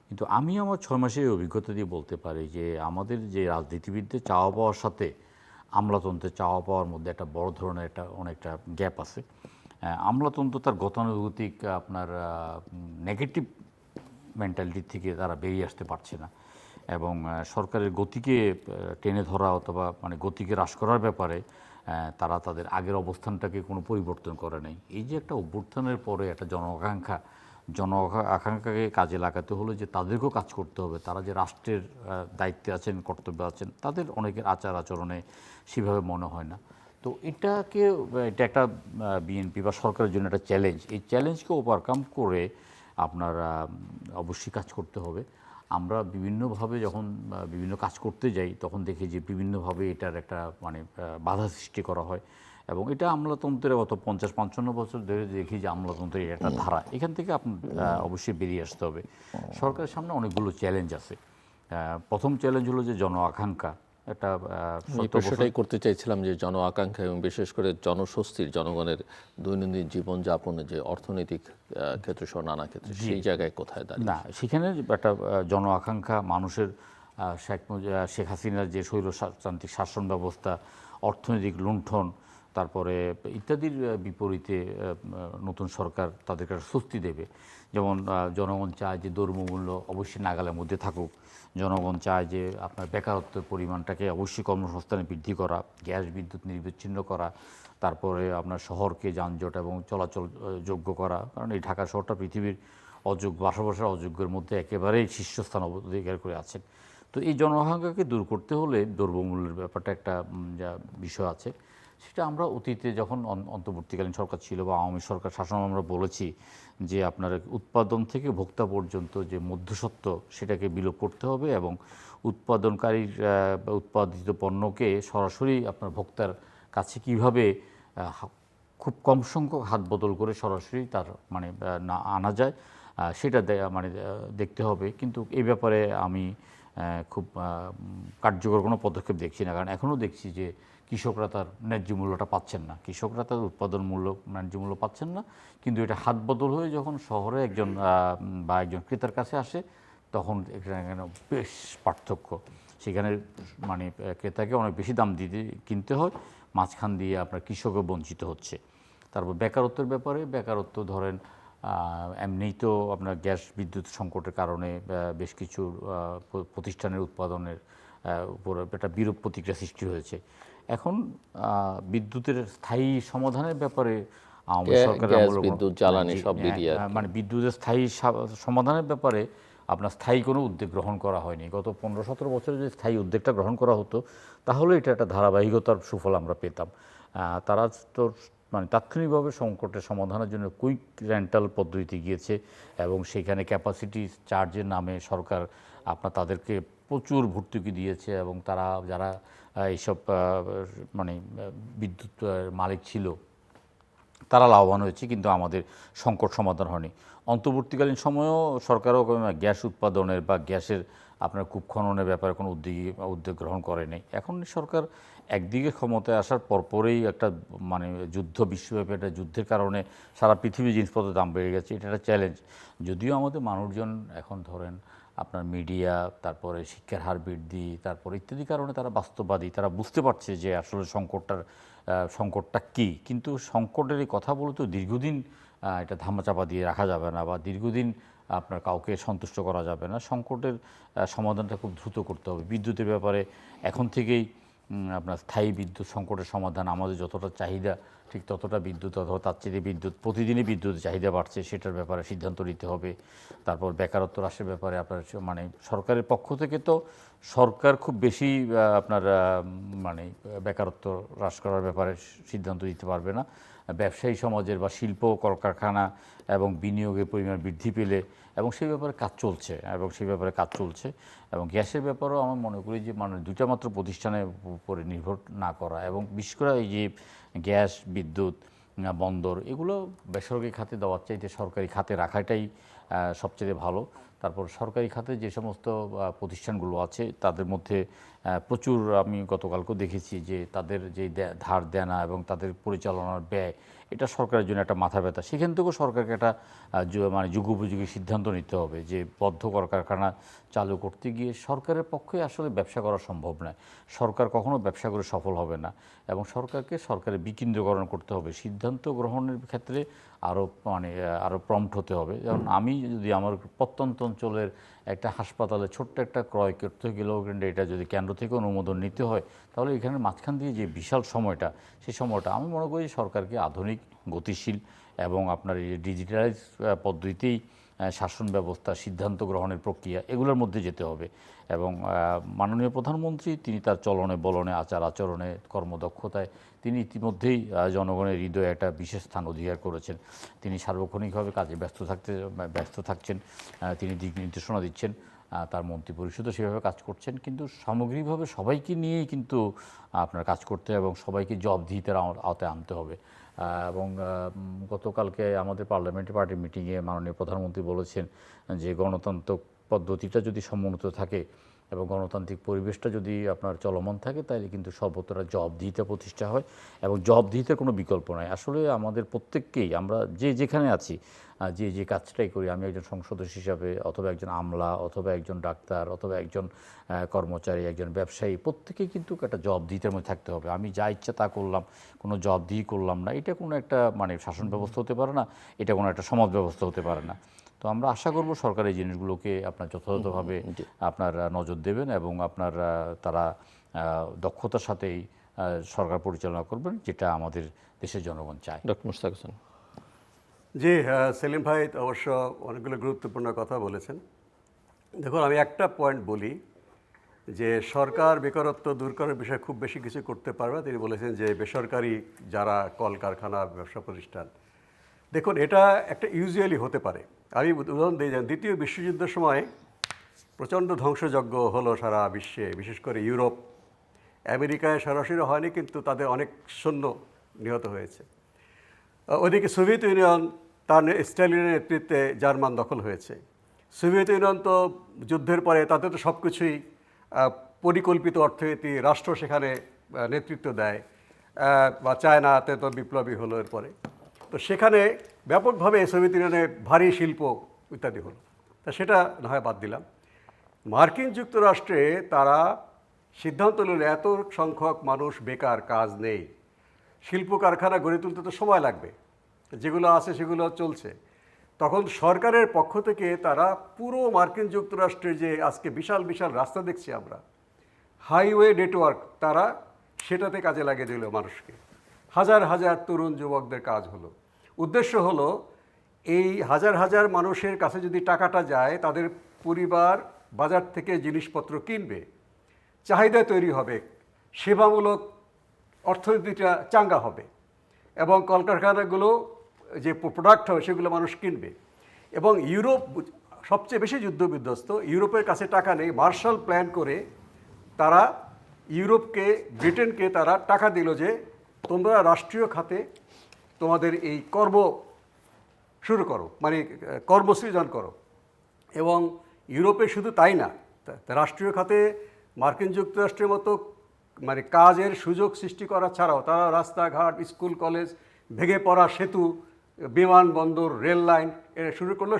কিন্তু আমি আমার 6 মাসের অভিজ্ঞতা দিয়ে বলতে পারি যে আমাদের যে রাজনীতিবিদদের চাওয়া পাওয়ার সাথে আমলাতন্ত্রের চাওয়া পাওয়ার মধ্যে একটা বড় ধরনের একটা অনেকটা গ্যাপ আছে। আমলাতন্ত্র তার গতানুগতিক আপনার নেগেটিভ মেন্টালিটি থেকে তারা বেরিয়ে আসতে পারছে না, এবং সরকারের গতিকে টেনে ধরা অথবা মানে গতিকে হ্রাস করার ব্যাপারে তারা তাদের আগের অবস্থানটাকে কোনো পরিবর্তন করে নাই। এই যে একটা অভ্যুত্থানের পরে একটা জন আকাঙ্ক্ষাকে কাজে লাগাতে হলো যে তাদেরকেও কাজ করতে হবে, তারা যে রাষ্ট্রের দায়িত্বে আছেন, কর্তব্যে আছেন, তাদের অনেকের আচার আচরণে সেভাবে মনে হয় না। তো এটা একটা বিএনপি বা সরকারের জন্য একটা চ্যালেঞ্জ। এই চ্যালেঞ্জকে ওভারকাম করে আপনার অবশ্যই কাজ করতে হবে। আমরা বিভিন্নভাবে যখন বিভিন্ন কাজ করতে যাই তখন দেখি যে বিভিন্নভাবে এটার একটা মানে বাধা সৃষ্টি করা হয়, এবং এটা আমলাতন্ত্রের গত 50-55 বছর ধরে দেখি যে আমলাতন্ত্রের একটা ধারা, এখান থেকে আপনার অবশ্যই বেরিয়ে আসতে হবে। সরকারের সামনে অনেকগুলো চ্যালেঞ্জ আছে। প্রথম চ্যালেঞ্জ হলো যে জন আকাঙ্ক্ষা, একটা সেটাই করতে চাইছিলাম যে জন আকাঙ্ক্ষা এবং বিশেষ করে জনস্বস্তির, জনগণের দৈনন্দিন জীবনযাপনে যে অর্থনৈতিক ক্ষেত্রে সহ নানা ক্ষেত্রে সেই জায়গায় কোথায় দাঁড়িয়ে না, সেখানে একটা জন আকাঙ্ক্ষা মানুষের শেখ হাসিনার যে স্বৈরতান্ত্রিক শাসন ব্যবস্থা, অর্থনৈতিক লুণ্ঠন, তারপরে ইত্যাদির বিপরীতে নতুন সরকার তাদেরকে স্বস্তি দেবে। যেমন জনগণ চায় যে দ্রব্যমূল্য অবশ্যই নাগালের মধ্যে থাকুক, জনগণ চায় যে আপনার বেকারত্বের পরিমাণটাকে অবশ্যই কর্মসংস্থানে বৃদ্ধি করা, গ্যাস বিদ্যুৎ নির্বিচ্ছিন্ন করা, তারপরে আপনার শহরকে যানজট এবং চলাচল যোগ্য করা, কারণ এই ঢাকা শহরটা পৃথিবীর বসবাসের অযোগ্যের মধ্যে একেবারেই শীর্ষস্থান অধিকার করে আছেন। তো এই জনসংখ্যাকে দূর করতে হলে দ্রব্যমূল্যের ব্যাপারটা একটা বিষয় আছে। সেটা আমরা অতীতে যখন অন্তর্বর্তীকালীন সরকার ছিল বা আওয়ামী সরকার শাসন, আমরা বলেছি যে আপনার উৎপাদন থেকে ভোক্তা পর্যন্ত যে মধ্যস্বত্ব সেটাকে বিলোপ করতে হবে, এবং উৎপাদনকারীর উৎপাদিত পণ্যকে সরাসরি আপনার ভোক্তার কাছে কিভাবে খুব কম সংখ্যক হাত বদল করে সরাসরি তার মানে না আনা যায় সেটা মানে দেখতে হবে। কিন্তু এই ব্যাপারে আমি খুব কার্যকর কোনো পদক্ষেপ দেখছি না, কারণ এখনও দেখছি যে কৃষকরা তার ন্যায্য মূল্যটা পাচ্ছেন না, কৃষকরা তার উৎপাদন মূল্য ন্যায্য মূল্য পাচ্ছেন না। কিন্তু এটা হাত বদল হয়ে যখন শহরে একজন বা একজন ক্রেতার কাছে আসে তখন এখানে বেশ পার্থক্য, সেখানে মানে ক্রেতাকে অনেক বেশি দাম দিতে কিনতে হয়, মাঝখান দিয়ে আপনার কৃষকও বঞ্চিত হচ্ছে। তারপর বেকারত্বের ব্যাপারে, বেকারত্ব ধরেন এমনিই তো আপনার গ্যাস বিদ্যুৎ সংকটের কারণে বেশ কিছু প্রতিষ্ঠানের উৎপাদনের উপর একটা বিরূপ প্রতিক্রিয়া সৃষ্টি হয়েছে। এখন বিদ্যুতের স্থায়ী সমাধানের ব্যাপারে বিদ্যুৎ জ্বালানি সব মিলিয়ে মানে বিদ্যুতের স্থায়ী সমাধানের ব্যাপারে আপনার স্থায়ী কোনো উদ্যোগ গ্রহণ করা হয়নি। গত 15-17 বছরে যদি স্থায়ী উদ্যোগটা গ্রহণ করা হতো তাহলে এটা একটা ধারাবাহিকতার সুফল আমরা পেতাম। তারা তো মানে তাৎক্ষণিকভাবে সংকটের সমাধানের জন্য কুইক রেন্টাল পদ্ধতিতে গিয়েছে এবং সেখানে ক্যাপাসিটি চার্জের নামে সরকার আপনার তাদেরকে প্রচুর ভর্তুকি দিয়েছে এবং তারা যারা এইসব মানে বিদ্যুৎ মালিক ছিল তারা লাভবান হয়েছে, কিন্তু আমাদের সংকট সমাধান হয়নি। অন্তর্বর্তীকালীন সময়েও সরকারও গ্যাস উৎপাদনের বা গ্যাসের আপনার কূপ খননের ব্যাপারে কোনো উদ্যোগ গ্রহণ করেনি। এখন সরকার একদিকে ক্ষমতায় আসার পরপরেই একটা মানে বিশ্বব্যাপী একটা যুদ্ধের কারণে সারা পৃথিবীর জিনিসপত্রের দাম বেড়ে গেছে, এটা একটা চ্যালেঞ্জ। যদিও আমাদের মানুষজন এখন ধরেন আপনার মিডিয়া, তারপরে শিক্ষার হার বৃদ্ধি, তারপরে ইত্যাদি কারণে তারা বাস্তববাদী, তারা বুঝতে পারছে যে আসলে সংকটটা কী। কিন্তু সংকটের এই কথা বলে তো দীর্ঘদিন এটা ধামাচাপা দিয়ে রাখা যাবে না বা দীর্ঘদিন আপনার কাউকে সন্তুষ্ট করা যাবে না। সংকটের সমাধানটা খুব দ্রুত করতে হবে। বিদ্যুতের ব্যাপারে এখন থেকেই আপনার স্থায়ী বিদ্যুৎ সংকটের সমাধান, আমাদের যতটা চাহিদা ঠিক ততটা বিদ্যুৎ অথবা তার চেয়ে প্রতিদিনই বিদ্যুতের চাহিদা বাড়ছে, সেটার ব্যাপারে সিদ্ধান্ত নিতে হবে। তারপর বেকারত্ব হ্রাসের ব্যাপারে আপনার মানে সরকারের পক্ষ থেকে তো সরকার খুব বেশি আপনার মানে বেকারত্ব হ্রাস করার ব্যাপারে সিদ্ধান্ত দিতে পারবে না। ব্যবসায়ী সমাজের বা শিল্প কলকারখানা এবং বিনিয়োগের পরিমাণ বৃদ্ধি পেলে এবং সেই ব্যাপারে কাজ চলছে এবং গ্যাসের ব্যাপারেও আমার মনে করি যে মানে দুইটা মাত্র প্রতিষ্ঠানের উপরে নির্ভর না করা এবং বিশেষ করে এই যে গ্যাস, বিদ্যুৎ, বন্দর এগুলো বেসরকারি খাতে দেওয়ার চাইতে সরকারি খাতে রাখাটাই সবচেয়ে ভালো। তারপর সরকারি খাতে যে সমস্ত প্রতিষ্ঠানগুলো আছে তাদের মধ্যে প্রচুর, আমি গতকালকেও দেখেছি যে তাদের যে ধার দেনা এবং তাদের পরিচালনার ব্যয়, এটা সরকারের জন্য একটা মাথা ব্যথা। সেখান থেকেও সরকারকে একটা মানে যুগোপযোগী সিদ্ধান্ত নিতে হবে যে বদ্ধ কলকারখানা চালু করতে গিয়ে সরকারের পক্ষে আসলে ব্যবসা করা সম্ভব নয়। সরকার কখনো ব্যবসা করে সফল হবে না এবং সরকারের বিকেন্দ্রীকরণ করতে হবে। সিদ্ধান্ত গ্রহণের ক্ষেত্রে আরও প্রম্পট হতে হবে। যেমন আমি যদি আমার প্রত্যন্ত অঞ্চলের একটা হাসপাতালে ছোট্ট একটা ক্রয় করতে গেলেও কিন্তু এটা যদি কেন্দ্র থেকে অনুমোদন নিতে হয়, তাহলে এখানে মাঝখান দিয়ে যে বিশাল সময়টা, সেই সময়টা আমি মনে করি সরকারকে আধুনিক, গতিশীল এবং আপনার এই ডিজিটালাইজ পদ্ধতিতেই শাসন ব্যবস্থা, সিদ্ধান্ত গ্রহণের প্রক্রিয়া এগুলোর মধ্যে যেতে হবে। এবং মাননীয় প্রধানমন্ত্রী তিনি তার চলনে বলনে, আচার আচরণে, কর্মদক্ষতায় তিনি ইতিমধ্যেই জনগণের হৃদয়ে একটা বিশেষ স্থান অধিকার করেছেন। তিনি সার্বক্ষণিকভাবে কাজে ব্যস্ত থাকছেন, তিনি দিক নির্দেশনা দিচ্ছেন, তার মন্ত্রী পরিষদও সেভাবে কাজ করছেন। কিন্তু সামগ্রিকভাবে সবাইকে নিয়েই কিন্তু আপনার কাজ করতে হবে এবং সবাইকে জবাবদিহিতার আওতায় আনতে হবে। এবং গতকালকে আমাদের পার্লামেন্টারি পার্টি মিটিংয়ে মাননীয় প্রধানমন্ত্রী বলেছেন যে গণতান্ত্রিক পদ্ধতিটা যদি সমুন্নত থাকে এবং গণতান্ত্রিক পরিবেশটা যদি আপনার চলমান থাকে, তাহলে কিন্তু সর্বত্র জবাবদিহিতা প্রতিষ্ঠা হয় এবং জবাবদিহিতার কোনো বিকল্প নয়। আসলে আমাদের প্রত্যেককেই, আমরা যেখানে আছি, যে কাজটাই করি, আমি একজন সংসদ সদস্য হিসাবে অথবা একজন আমলা অথবা একজন ডাক্তার অথবা একজন কর্মচারী, একজন ব্যবসায়ী, প্রত্যেকেই কিন্তু একটা জবাবদিহিতার মধ্যে থাকতে হবে। আমি যা ইচ্ছা তা করলাম, কোনো জবাবদিহি করলাম না, এটা কোনো একটা মানে শাসন ব্যবস্থা হতে পারে না, এটা কোনো একটা সমাজ ব্যবস্থা হতে পারে না। তো আমরা আশা করব সরকার এই জিনিসগুলোকে আপনার যথাযথভাবে আপনার নজর দেবেন এবং আপনার তারা দক্ষতার সাথেই সরকার পরিচালনা করবেন, যেটা আমাদের দেশের জনগণ চায়। ডক্টর মুশতাক হোসেন। জি, সেলিম ভাই অবশ্য অনেকগুলো গুরুত্বপূর্ণ কথা বলেছেন। দেখুন, আমি একটা পয়েন্ট বলি যে সরকার বেকারত্ব দূর করার বিষয়ে খুব বেশি কিছু করতে পারবে না। তিনি বলেছেন যে বেসরকারি যারা কলকারখানা, ব্যবসা প্রতিষ্ঠান, দেখুন এটা একটা ইউজুয়ালি হতে পারে। আমি উদাহরণ দিই, যান দ্বিতীয় বিশ্বযুদ্ধের সময় প্রচণ্ড ধ্বংসযজ্ঞ হলো সারা বিশ্বে, বিশেষ করে ইউরোপ। আমেরিকায় সরাসরি হয়নি, কিন্তু তাদের অনেক সৈন্য নিহত হয়েছে। ওইদিকে সোভিয়েত ইউনিয়ন, তার স্ট্যালিনের নেতৃত্বে জার্মান দখল হয়েছে। সোভিয়েত ইউনিয়ন তো যুদ্ধের পরে তাদের তো সব কিছুই পরিকল্পিত অর্থনীতি, রাষ্ট্র সেখানে নেতৃত্ব দেয়, বা চায়নাতে তো বিপ্লবী হলো এরপরে। তো সেখানে ব্যাপকভাবে সোভিয়েত ইউনিয়নে ভারী শিল্প ইত্যাদি হলো। তা সেটা না হয় বাদ দিলাম। মার্কিন যুক্তরাষ্ট্রে তারা সিদ্ধান্ত নিল এত সংখ্যক মানুষ বেকার, কাজ নেই, শিল্প কারখানা গড়ে তুলতে তো সময় লাগবে, যেগুলো আছে সেগুলো চলছে। তখন সরকারের পক্ষ থেকে তারা পুরো মার্কিন যুক্তরাষ্ট্রের যে আজকে বিশাল বিশাল রাস্তা দেখছি আমরা, হাইওয়ে নেটওয়ার্ক, তারা সেটাতে কাজে লাগিয়ে দিল মানুষকে। হাজার হাজার তরুণ যুবকদের কাজ হলো। উদ্দেশ্য হলো এই হাজার হাজার মানুষের কাছে যদি টাকাটা যায়, তাদের পরিবার বাজার থেকে জিনিসপত্র কিনবে, চাহিদা তৈরি হবে, সেবামূলক অর্থনীতিটা চাঙ্গা হবে। এবং কলকারখানাগুলো যে প্রোডাক্ট হবে সেগুলো মানুষ কিনবে। এবং ইউরোপ সবচেয়ে বেশি যুদ্ধ বিধ্বস্ত, ইউরোপের কাছে টাকা নেই, মার্শাল প্ল্যান করে তারা ইউরোপকে, ব্রিটেনকে তারা টাকা দিল যে তোমরা রাষ্ট্রীয় খাতে তোমাদের এই কর্ম শুরু করো, মানে কর্মসৃজন করো। এবং ইউরোপে শুধু তাই না, রাষ্ট্রীয় খাতে মার্কিন যুক্তরাষ্ট্রের মতো মানে কাজের সুযোগ সৃষ্টি করা ছাড়াও তারা রাস্তাঘাট, স্কুল কলেজ, ভেঙে পড়া সেতু, বিমানবন্দর, রেল লাইন এটা শুরু করলো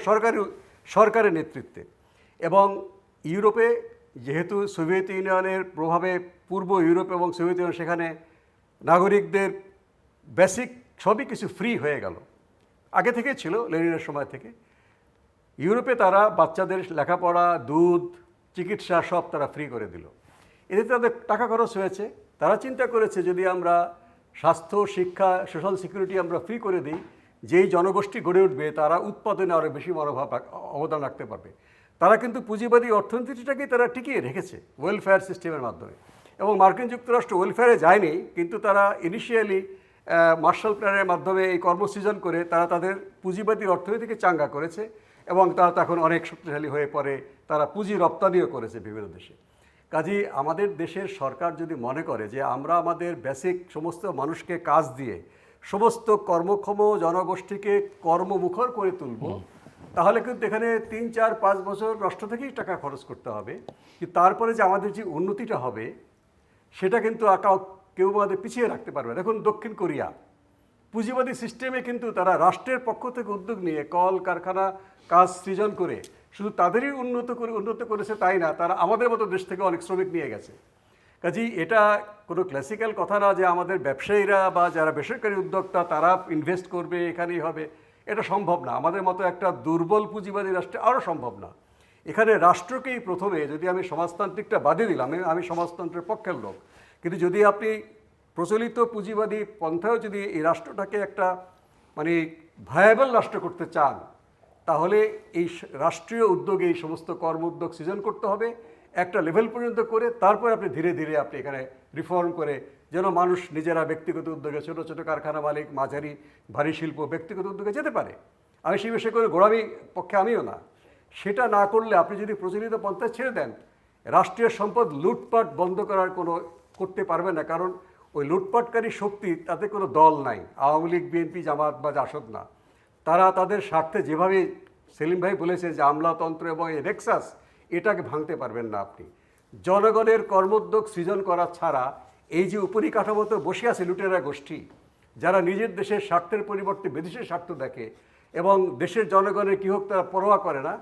সরকারের নেতৃত্বে। এবং ইউরোপে যেহেতু সোভিয়েত ইউনিয়নের প্রভাবে পূর্ব ইউরোপ এবং সোভিয়েত ইউনিয়ন, সেখানে নাগরিকদের বেসিক সবই কিছু ফ্রি হয়ে গেল, আগে থেকে ছিল লেনিনের সময় থেকে। ইউরোপে তারা বাচ্চাদের লেখাপড়া, দুধ, চিকিৎসা সব তারা ফ্রি করে দিল। এতে তাদের টাকা খরচ হয়েছে। তারা চিন্তা করেছে যদি আমরা স্বাস্থ্য, শিক্ষা, সোশ্যাল সিকিউরিটি আমরা ফ্রি করে দিই, যেই জনগোষ্ঠী গড়ে উঠবে তারা উৎপাদনে আরও বেশি অবদান রাখতে পারবে। তারা কিন্তু পুঁজিবাদী অর্থনীতিটাকেই তারা টিকিয়ে রেখেছে ওয়েলফেয়ার সিস্টেমের মাধ্যমে। এবং মার্কিন যুক্তরাষ্ট্র ওয়েলফেয়ারে যায়নি, কিন্তু তারা ইনিশিয়ালি মার্শাল প্ল্যানের মাধ্যমে এই কর্মসৃজন করে তারা তাদের পুঁজিবাদী অর্থনীতিকে চাঙ্গা করেছে। এবং তারা তখন অনেক শক্তিশালী হয়ে পড়ে, তারা পুঁজি রপ্তানিও করেছে বিভিন্ন দেশে। কাজেই আমাদের দেশের সরকার যদি মনে করে যে আমরা আমাদের বেসিক সমস্ত মানুষকে কাজ দিয়ে সমস্ত কর্মক্ষম জনগোষ্ঠীকে কর্মমুখর করে তুলব, তাহলে কিন্তু এখানে 3, 4, 5 বছর রাষ্ট্র থেকেই টাকা খরচ করতে হবে। কিন্তু তারপরে যে আমাদের যে উন্নতিটা হবে সেটা কিন্তু কেউ আমাদের পিছিয়ে রাখতে পারবে। দেখুন দক্ষিণ কোরিয়া পুঁজিবাদী সিস্টেমে কিন্তু তারা রাষ্ট্রের পক্ষ থেকে উদ্যোগ নিয়ে কল কারখানা কাজ সৃজন করে শুধু তাদেরই উন্নত করেছে তাই না, তারা আমাদের মতো দেশ থেকে অনেক শ্রমিক নিয়ে গেছে। কাজেই এটা কোনো ক্লাসিক্যাল কথা না যে আমাদের ব্যবসায়ীরা বা যারা বেসরকারি উদ্যোক্তা তারা ইনভেস্ট করবে এখানেই হবে, এটা সম্ভব না। আমাদের মতো একটা দুর্বল পুঁজিবাদী রাষ্ট্রে আরও সম্ভব না। এখানে রাষ্ট্রকেই প্রথমে, যদি আমি সমাজতান্ত্রিকটা বাদে দিলাম, আমি সমাজতন্ত্রের পক্ষের লোক, কিন্তু যদি আপনি প্রচলিত পুঁজিবাদী পন্থায়ও যদি এই রাষ্ট্রটাকে একটা মানে ভায়াবল রাষ্ট্র করতে চান, তাহলে এই রাষ্ট্রীয় উদ্যোগে এই সমস্ত কর্ম উদ্যোগ সৃজন করতে হবে একটা লেভেল পর্যন্ত করে, তারপর আপনি ধীরে ধীরে আপনি এখানে রিফর্ম করে যেন মানুষ নিজেরা ব্যক্তিগত উদ্যোগে, ছোটো ছোটো কারখানা মালিক, মাঝারি ভারী শিল্প ব্যক্তিগত উদ্যোগে যেতে পারে। আমি সেই বিষয়ে করে গোড়ামি পক্ষে আমিও না। সেটা না করলে আপনি যদি প্রচলিত পন্থায় ছেড়ে দেন, রাষ্ট্রীয় সম্পদ লুটপাট বন্ধ করতে পারবে না। কারণ ওই লুটপাটকারী শক্তি, তাতে কোনো দল নাই, আওয়ামী লীগ, বিএনপি, জামাত বা জাসদ না। তারা তাদের স্বার্থে যেভাবে সেলিম ভাই বলেছে যে আমলাতন্ত্র এবং এই নেক্সাস, এটাকে ভাঙতে পারবেন না আপনি। জনগণের কর্মোদ্যোগ সৃজন করা ছাড়া এই যে উপরিকাঠামোতে বসে আছে লুটেরা গোষ্ঠী, যারা নিজের দেশের স্বার্থের পরিবর্তে বিদেশের স্বার্থ দেখে এবং দেশের জনগণের কী হোক তারা পরোয়া করে না,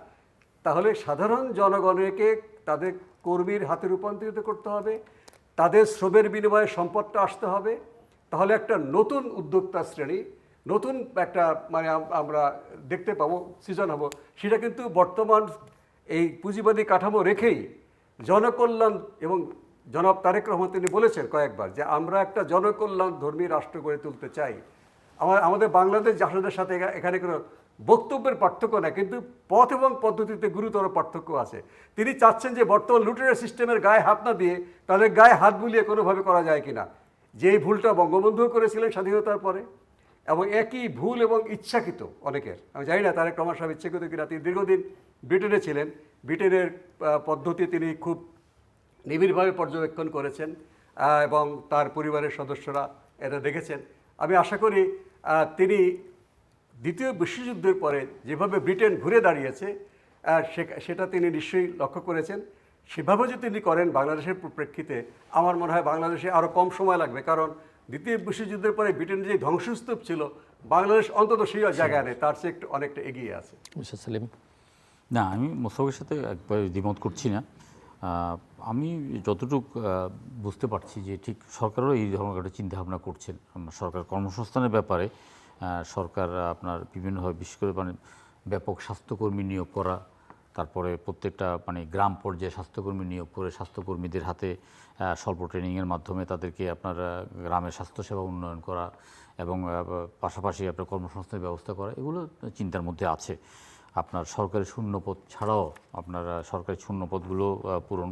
তাহলে সাধারণ জনগণকে তাদের কর্মীর হাতে রূপান্তরিত করতে হবে, তাদের শ্রমের বিনিময়ে সম্পদটা আসতে হবে। তাহলে একটা নতুন উদ্যোক্তা শ্রেণী, নতুন একটা মানে আমরা দেখতে পাবো, সৃজন হব। সেটা কিন্তু বর্তমান এই পুঁজিবাদী কাঠামো রেখেই জনকল্যাণ, এবং জনাব তারেক রহমান তিনি বলেছেন কয়েকবার যে আমরা একটা জনকল্যাণ ধর্মী রাষ্ট্র গড়ে তুলতে চাই। আমাদের বাংলাদেশ জাসদের সাথে এখানে কোনো বক্তব্যের পার্থক্য না, কিন্তু পথ এবং পদ্ধতিতে গুরুতর পার্থক্য আছে। তিনি চাচ্ছেন যে বর্তমান লুটেরা সিস্টেমের গায়ে হাত না দিয়ে তাদের গায়ে হাত বুলিয়ে কোনোভাবে করা যায় কিনা, যেই ভুলটা বঙ্গবন্ধু করেছিলেন স্বাধীনতার পরে। এবং একই ভুল এবং ইচ্ছাকৃত অনেকের, আমি জানি না তারেক রহমান সাহেব ইচ্ছাকৃত কিনা, তিনি দীর্ঘদিন ব্রিটেনে ছিলেন, ব্রিটেনের পদ্ধতি তিনি খুব নিবিড়ভাবে পর্যবেক্ষণ করেছেন এবং তার পরিবারের সদস্যরা এটা দেখেছেন। আমি আশা করি তিনি দ্বিতীয় বিশ্বযুদ্ধের পরে যেভাবে ব্রিটেন ঘুরে দাঁড়িয়েছে সেটা তিনি নিশ্চয়ই লক্ষ্য করেছেন। সেভাবে যদি তিনি করেন বাংলাদেশের প্রেক্ষিতে, আমার মনে হয় বাংলাদেশে আরও কম সময় লাগবে। কারণ দ্বিতীয় বিশ্বযুদ্ধের পরে ব্রিটেনের যে ধ্বংসস্তূপ ছিল, বাংলাদেশ অন্তত সেই জায়গায় নেই, তার চেয়ে একটু অনেকটা এগিয়ে আছে। মিস্টার সেলিম। না, আমি মোশাররফের সাথে একবার দ্বিমত করছি না। আমি যতটুকু বুঝতে পারছি যে ঠিক সরকারও এই ধরনের একটা চিন্তাভাবনা করছেন। সরকার কর্মসংস্থানের ব্যাপারে সরকার আপনার বিভিন্নভাবে, বিশেষ করে মানে ব্যাপক স্বাস্থ্যকর্মী নিয়োগ করা, তারপরে প্রত্যেকটা মানে গ্রাম পর্যায়ে স্বাস্থ্যকর্মী নিয়োগ করে স্বাস্থ্যকর্মীদের হাতে স্বল্প ট্রেনিংয়ের মাধ্যমে তাদেরকে আপনার গ্রামের স্বাস্থ্যসেবা উন্নয়ন করা এবং পাশাপাশি আপনার কর্মসংস্থানের ব্যবস্থা করা, এগুলো চিন্তার মধ্যে আছে। আপনার সরকারি শূন্যপদ ছাড়াও আপনার সরকারি শূন্যপদগুলো পূরণ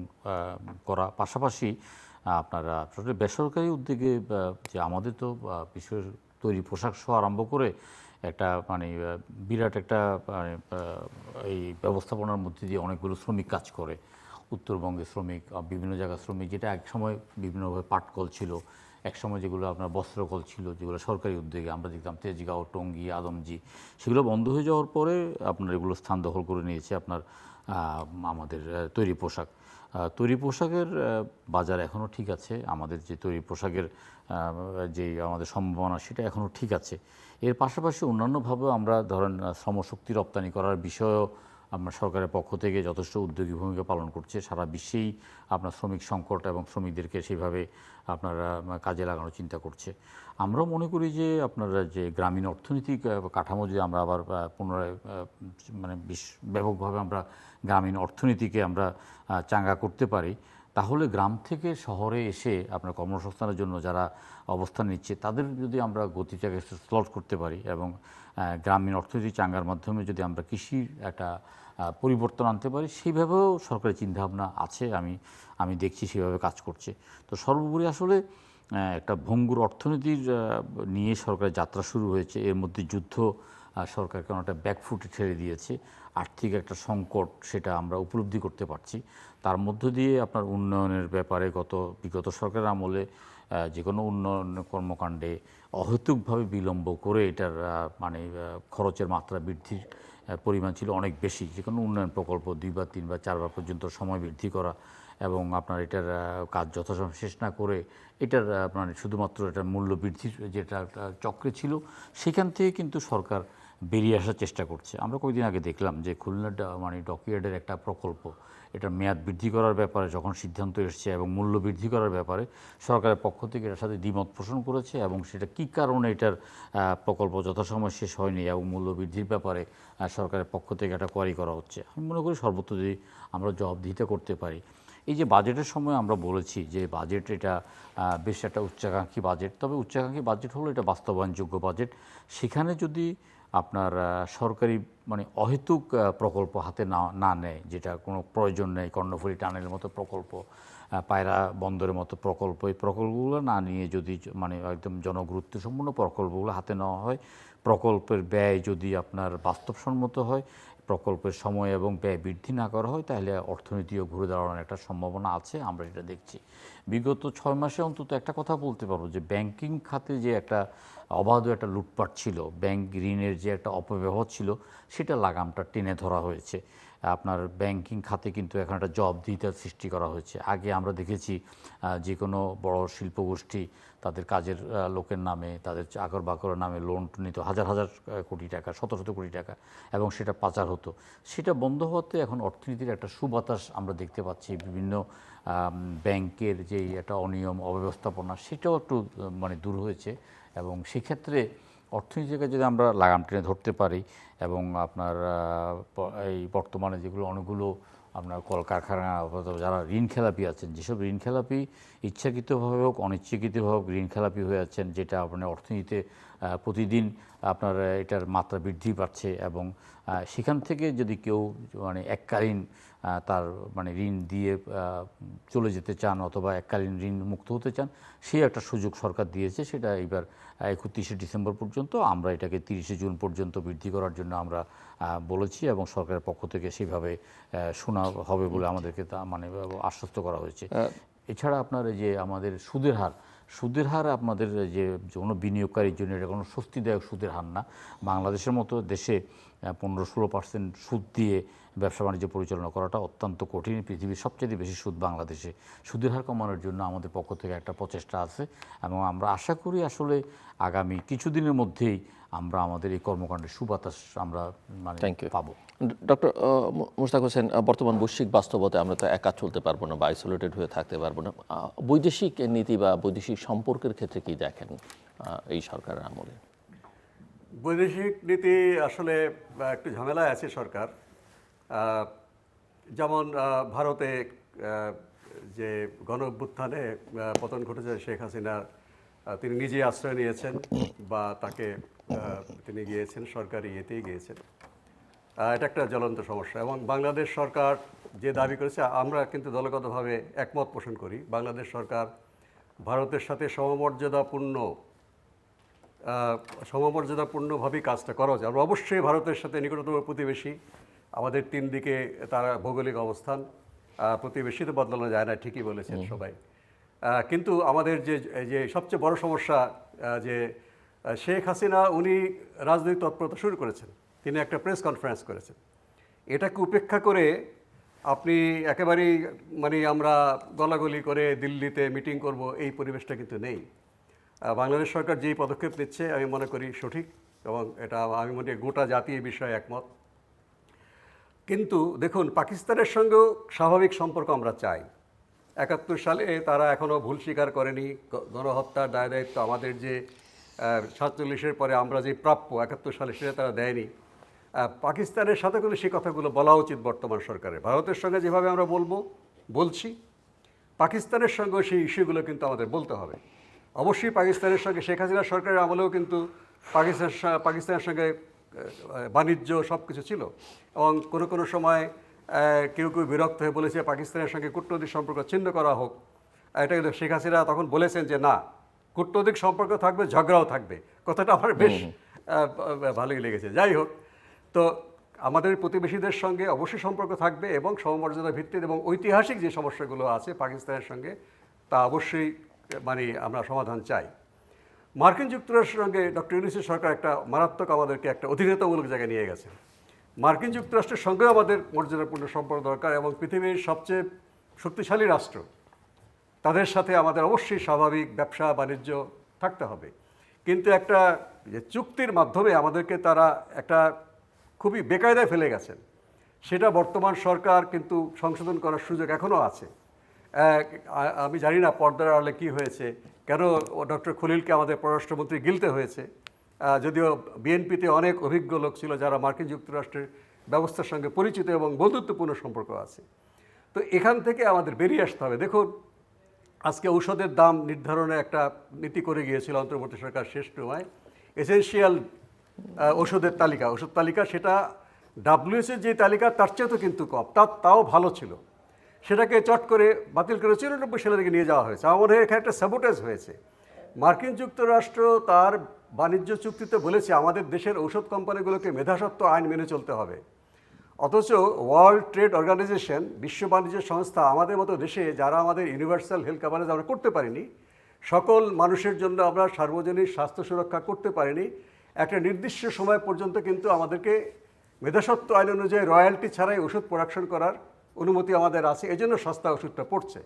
করা, পাশাপাশি আপনারা বেসরকারি উদ্যোগে যে আমাদের তো বিশেষ তৈরি পোশাক সহ আরম্ভ করে একটা মানে বিরাট একটা মানে এই ব্যবস্থাপনার মধ্যে দিয়ে অনেকগুলো শ্রমিক কাজ করে। উত্তরবঙ্গে শ্রমিক, বিভিন্ন জায়গার শ্রমিক, যেটা এক সময় বিভিন্নভাবে পাটকল ছিল, এক সময় যেগুলো আপনার বস্ত্রকল ছিল, যেগুলো সরকারি উদ্যোগে আমরা দেখতাম তেজগাঁও, টঙ্গী, আদমজি, সেগুলো বন্ধ হয়ে যাওয়ার পরে আপনার এগুলো স্থান দখল করে নিয়েছে আপনার আমাদের তৈরি পোশাক। তৈরি পোশাকের বাজার এখনও ঠিক আছে, আমাদের যে তৈরি পোশাকের যে আমাদের সম্ভাবনা সেটা এখনও ঠিক আছে। এর পাশাপাশি অন্যান্যভাবেও আমরা ধরেন শ্রমশক্তি রপ্তানি করার বিষয়েও আপনার সরকারের পক্ষ থেকে যথেষ্ট উদ্যোগী ভূমিকা পালন করছে। সারা বিশ্বেই আপনার শ্রমিক সংকট এবং শ্রমিকদেরকে সেইভাবে আপনারা কাজে লাগানোর চিন্তা করছে। আমরাও মনে করি যে আপনারা যে গ্রামীণ অর্থনৈতিক কাঠামো যদি আমরা আবার পুনরায় মানে ব্যাপকভাবে আমরা গ্রামীণ অর্থনীতিকে আমরা চাঙ্গা করতে পারি, তাহলে গ্রাম থেকে শহরে এসে আপনার কর্মসংস্থানের জন্য যারা অবস্থান নিচ্ছে তাদের যদি আমরা গতিটাকে স্লট করতে পারি এবং গ্রামীণ অর্থনীতি চাঙ্গার মাধ্যমে যদি আমরা কৃষির একটা পরিবর্তন আনতে পারি, সেইভাবেও সরকারের চিন্তাভাবনা আছে, আমি দেখছি সেভাবে কাজ করছে। তো সর্বোপরি আসলে একটা ভঙ্গুর অর্থনীতির নিয়ে সরকারের যাত্রা শুরু হয়েছে। এর মধ্যে যুদ্ধ সরকারকে অনেকটা ব্যাকফুটে ঠেলে দিয়েছে। আর্থিক একটা সংকট সেটা আমরা উপলব্ধি করতে পারছি। তার মধ্য দিয়ে আপনার উন্নয়নের ব্যাপারে বিগত সরকারের আমলে যে কোনো উন্নয়ন কর্মকাণ্ডে অহেতুকভাবে বিলম্ব করে এটার মানে খরচের মাত্রা বৃদ্ধির পরিমাণ ছিল অনেক বেশি। যে কোনো উন্নয়ন প্রকল্প 2 বা 3 বা 4 বার পর্যন্ত সময় বৃদ্ধি করা এবং আপনার এটার কাজ যথাসময়ে শেষ না করে এটার মানে শুধুমাত্র এটার মূল্য বৃদ্ধির যেটা চক্রে ছিল, সেখান থেকে কিন্তু সরকার বেরিয়ে আসার চেষ্টা করছে। আমরা কয়েকদিন আগে দেখলাম যে খুলনা মানে ডকইয়ার্ডের একটা প্রকল্প, এটার মেয়াদ বৃদ্ধি করার ব্যাপারে যখন সিদ্ধান্ত এসছে এবং মূল্য বৃদ্ধি করার ব্যাপারে সরকারের পক্ষ থেকে এটার সাথে দ্বিমত পোষণ করেছে এবং সেটা কী কারণে এটার প্রকল্প যথাসময় শেষ হয়নি এবং মূল্য বৃদ্ধির ব্যাপারে সরকারের পক্ষ থেকে একটা কোয়ারি করা হচ্ছে। আমি মনে করি সর্বত্র যদি আমরা জবাবদিহিতা করতে পারি। এই যে বাজেটের সময় আমরা বলেছি যে বাজেট এটা বেশ একটা উচ্চাকাঙ্ক্ষী বাজেট, তবে উচ্চাকাঙ্ক্ষী বাজেট হলো এটা বাস্তবায়নযোগ্য বাজেট। সেখানে যদি আপনার সরকারি মানে অহেতুক প্রকল্প হাতে না নেয়, যেটা কোনো প্রয়োজন নেই, কর্ণফুলী টানেলের মতো প্রকল্প, পায়রা বন্দরের মতো প্রকল্প, এই প্রকল্পগুলো না নিয়ে যদি মানে একদম জনগুরুত্বসম্পন্ন প্রকল্পগুলো হাতে নেওয়া হয়, প্রকল্পের ব্যয় যদি আপনার বাস্তবসম্মত হয়, প্রকল্পের সময় এবং ব্যয় বৃদ্ধি না করা হয়, তাহলে অর্থনীতিও ঘুরে দাঁড়ানোর একটা সম্ভাবনা আছে, আমরা এটা দেখছি। বিগত 6 মাসে অন্তত একটা কথা বলতে পারবো যে ব্যাংকিং খাতে যে একটা অবাধ একটা লুটপাট ছিল, ব্যাংক ঋণের যে একটা অপব্যবহার ছিল, সেটা লাগামটা টেনে ধরা হয়েছে। আপনার ব্যাংকিং খাতে কিন্তু এখন একটা জবাবদিহিতার সৃষ্টি করা হয়েছে। আগে আমরা দেখেছি যে কোনো বড় শিল্পগোষ্ঠী তাদের কাজের লোকের নামে, তাদের চাকর বাকরের নামে লোন নিত হাজার হাজার কোটি টাকা, শত শত কোটি টাকা, এবং সেটা পাচার হতো। সেটা বন্ধ হওয়াতে এখন অর্থনীতির একটা সুবাতাস আমরা দেখতে পাচ্ছি। বিভিন্ন ব্যাংকের যেই একটা অনিয়ম অব্যবস্থাপনা সেটাও একটু মানে দূর হয়েছে এবং সেক্ষেত্রে অর্থনীতিকে যদি আমরা লাগাম টেনে ধরতে পারি এবং আপনার এই বর্তমানে যেগুলো অনেকগুলো আপনার কলকারখানা যারা ঋণ খেলাপি আছেন, যেসব ঋণ খেলাপি ইচ্ছাকৃতভাবে হোক অনিচ্ছাকৃতভাবে হোক ঋণ খেলাপি হয়ে আছেন, যেটা আপনার অর্থনীতিতে প্রতিদিন আপনার এটার মাত্রা বৃদ্ধি পাচ্ছে এবং সেখান থেকে যদি কেউ মানে এককালীন তার মানে ঋণ দিয়ে চলে যেতে চান অথবা এককালীন ঋণ মুক্ত হতে চান, সেই একটা সুযোগ সরকার দিয়েছে। সেটা এবার 31শে ডিসেম্বর পর্যন্ত, আমরা এটাকে 30শে জুন পর্যন্ত বৃদ্ধি করার জন্য আমরা বলেছি এবং সরকারের পক্ষ থেকে সেইভাবে শোনা হবে বলে আমাদেরকে তা মানে আশ্বস্ত করা হয়েছে। এছাড়া আপনার এই যে আমাদের সুদের হার আপনাদের যে কোনো বিনিয়োগকারীর জন্য এটা কোনো স্বস্তিদায়ক সুদের হার না। বাংলাদেশের মতো দেশে 15-16% সুদ দিয়ে ব্যবসা বাণিজ্য পরিচালনা করাটা অত্যন্ত কঠিন। পৃথিবীর সবচেয়ে বেশি সুদ বাংলাদেশে। সুদের হার কমানোর জন্য আমাদের পক্ষ থেকে একটা প্রচেষ্টা আছে এবং আমরা আশা করি আসলে আগামী কিছুদিনের মধ্যেই আমরা আমাদের এই কর্মকাণ্ডের সুবাতাস আমরা মানে পাবো। ডক্টর মুশতাক হোসেন, বর্তমান বৈশ্বিক বাস্তবতায় আমরা তো একা চলতে পারবো না বা আইসোলেটেড হয়ে থাকতে পারবো না। বৈদেশিক নীতি বা বৈদেশিক সম্পর্কের ক্ষেত্রে কি দেখেন এই সরকারের আমলে? বৈদেশিক নীতি আসলে একটু ঝামেলায় আছে সরকার। যেমন ভারতে যে গণ অভ্যুত্থানে পতন ঘটেছে শেখ হাসিনার, তিনি নিজে আশ্রয় নিয়েছেন বা তাকে তিনি গিয়েছেন সরকারি ইয়েতেই গিয়েছেন। এটা একটা জ্বলন্ত সমস্যা এবং বাংলাদেশ সরকার যে দাবি করেছে আমরা কিন্তু দলগতভাবে একমত পোষণ করি। বাংলাদেশ সরকার ভারতের সাথে সমমর্যাদাপূর্ণ সমমর্যাদাপূর্ণভাবেই কাজটা করা উচিত। আমরা অবশ্যই ভারতের সাথে নিকটতম প্রতিবেশী, আমাদের তিন দিকে তারা ভৌগোলিক অবস্থান, প্রতিবেশী তো বদলানো যায় না, ঠিকই বলেছেন সবাই। কিন্তু আমাদের যে সবচেয়ে বড় সমস্যা যে শেখ হাসিনা উনি রাজনৈতিক তৎপরতা শুরু করেছেন, তিনি একটা প্রেস কনফারেন্স করেছেন। এটাকে উপেক্ষা করে আপনি একেবারেই মানে আমরা গলাগলি করে দিল্লিতে মিটিং করব, এই পরিবেশটা কিন্তু নেই। বাংলাদেশ সরকার যেই পদক্ষেপ নিচ্ছে আমি মনে করি সঠিক, এবং এটা আমি মনে করি গোটা জাতি এই বিষয়ে একমত। কিন্তু দেখুন, পাকিস্তানের সঙ্গেও স্বাভাবিক সম্পর্ক আমরা চাই। ৭১ সালে তারা এখনও ভুল স্বীকার করেনি, গণহত্যার দায় দায়িত্ব আমাদের যে ৪৭-এর পরে আমরা যে প্রাপ্য ৭১ সালে সেটা তারা দেয়নি। পাকিস্তানের সাথে কিন্তু সেই কথাগুলো বলা উচিত বর্তমান সরকারের। ভারতের সঙ্গে যেভাবে আমরা বলছি, পাকিস্তানের সঙ্গেও সেই ইস্যুগুলো কিন্তু আমাদের বলতে হবে। অবশ্যই পাকিস্তানের সঙ্গে শেখ হাসিনা সরকারের আমলেও কিন্তু পাকিস্তানের সঙ্গে বাণিজ্য সব কিছু ছিল, এবং কোনো সময় কেউ বিরক্ত হয়ে বলেছে পাকিস্তানের সঙ্গে কূটনৈতিক সম্পর্ক ছিন্ন করা হোক। এটা কিন্তু শেখ হাসিনা তখন বলেছেন যে না, কূটনৈতিক সম্পর্ক থাকবে, ঝগড়াও থাকবে। কথাটা আমার বেশ ভালোই লেগেছে। যাই হোক, তো আমাদের প্রতিবেশীদের সঙ্গে অবশ্যই সম্পর্ক থাকবে, এবং সমমর্যাদা ভিত্তিক এবং ঐতিহাসিক যে সমস্যাগুলো আছে পাকিস্তানের সঙ্গে, তা অবশ্যই মানে আমরা সমাধান চাই। মার্কিন যুক্তরাষ্ট্রের সঙ্গে ডক্টর ইউনূসের সরকার একটা মারাত্মক আমাদেরকে একটা অধীনতামূলক জায়গায় নিয়ে গেছে। মার্কিন যুক্তরাষ্ট্রের সঙ্গেও আমাদের মর্যাদাপূর্ণ সম্পর্ক দরকার, এবং পৃথিবীর সবচেয়ে শক্তিশালী রাষ্ট্র, তাদের সাথে আমাদের অবশ্যই স্বাভাবিক ব্যবসা বাণিজ্য থাকতে হবে। কিন্তু একটা যে চুক্তির মাধ্যমে আমাদেরকে তারা একটা খুবই বেকায়দায় ফেলে গেছেন, সেটা বর্তমান সরকার কিন্তু সংশোধন করার সুযোগ এখনও আছে। আমি জানি না পর্দার আড়ালে কী হয়েছে, কেন ডক্টর খলিলকে আমাদের পররাষ্ট্রমন্ত্রী গিলতে হয়েছে, যদিও বিএনপিতে অনেক অভিজ্ঞ লোক ছিল যারা মার্কিন যুক্তরাষ্ট্রের ব্যবস্থার সঙ্গে পরিচিত এবং বন্ধুত্বপূর্ণ সম্পর্ক আছে। তো এখান থেকে আমাদের বেরিয়ে আসতে হবে। দেখুন, আজকে ঔষধের দাম নির্ধারণে একটা নীতি করে গিয়েছিল অন্তর্বর্তী সরকার শেষ সময়, এসেনশিয়াল ওষুধ তালিকা, সেটা ডাব্লিউএইচওর যে তালিকা তার চেয়েও তো কিন্তু কম, তাও ভালো ছিল। সেটাকে চট করে বাতিল করে ৯৪ সালের দিকে নিয়ে যাওয়া হয়েছে। আমার মনে হয় এখানে একটা স্যাবোটেজ হয়েছে। মার্কিন যুক্তরাষ্ট্র তার বাণিজ্য চুক্তিতে বলেছে আমাদের দেশের ঔষধ কোম্পানিগুলোকে মেধাস্বত্ব আইন মেনে চলতে হবে, অথচ ওয়ার্ল্ড ট্রেড অর্গানাইজেশন, বিশ্ব বাণিজ্য সংস্থা, আমাদের মতো দেশে যারা আমাদের ইউনিভার্সাল হেলথ কাভারেজ আমরা করতে পারিনি, সকল মানুষের জন্য আমরা সার্বজনীন স্বাস্থ্য সুরক্ষা করতে পারিনি, একটা নির্দিষ্ট সময় পর্যন্ত কিন্তু আমাদেরকে মেধাস্বত্ব আইন অনুযায়ী রয়্যালটি ছাড়াই ওষুধ প্রোডাকশন করার অনুমতি আমাদের আছে। এজন্য সস্তা ওষুধটা পড়ছে,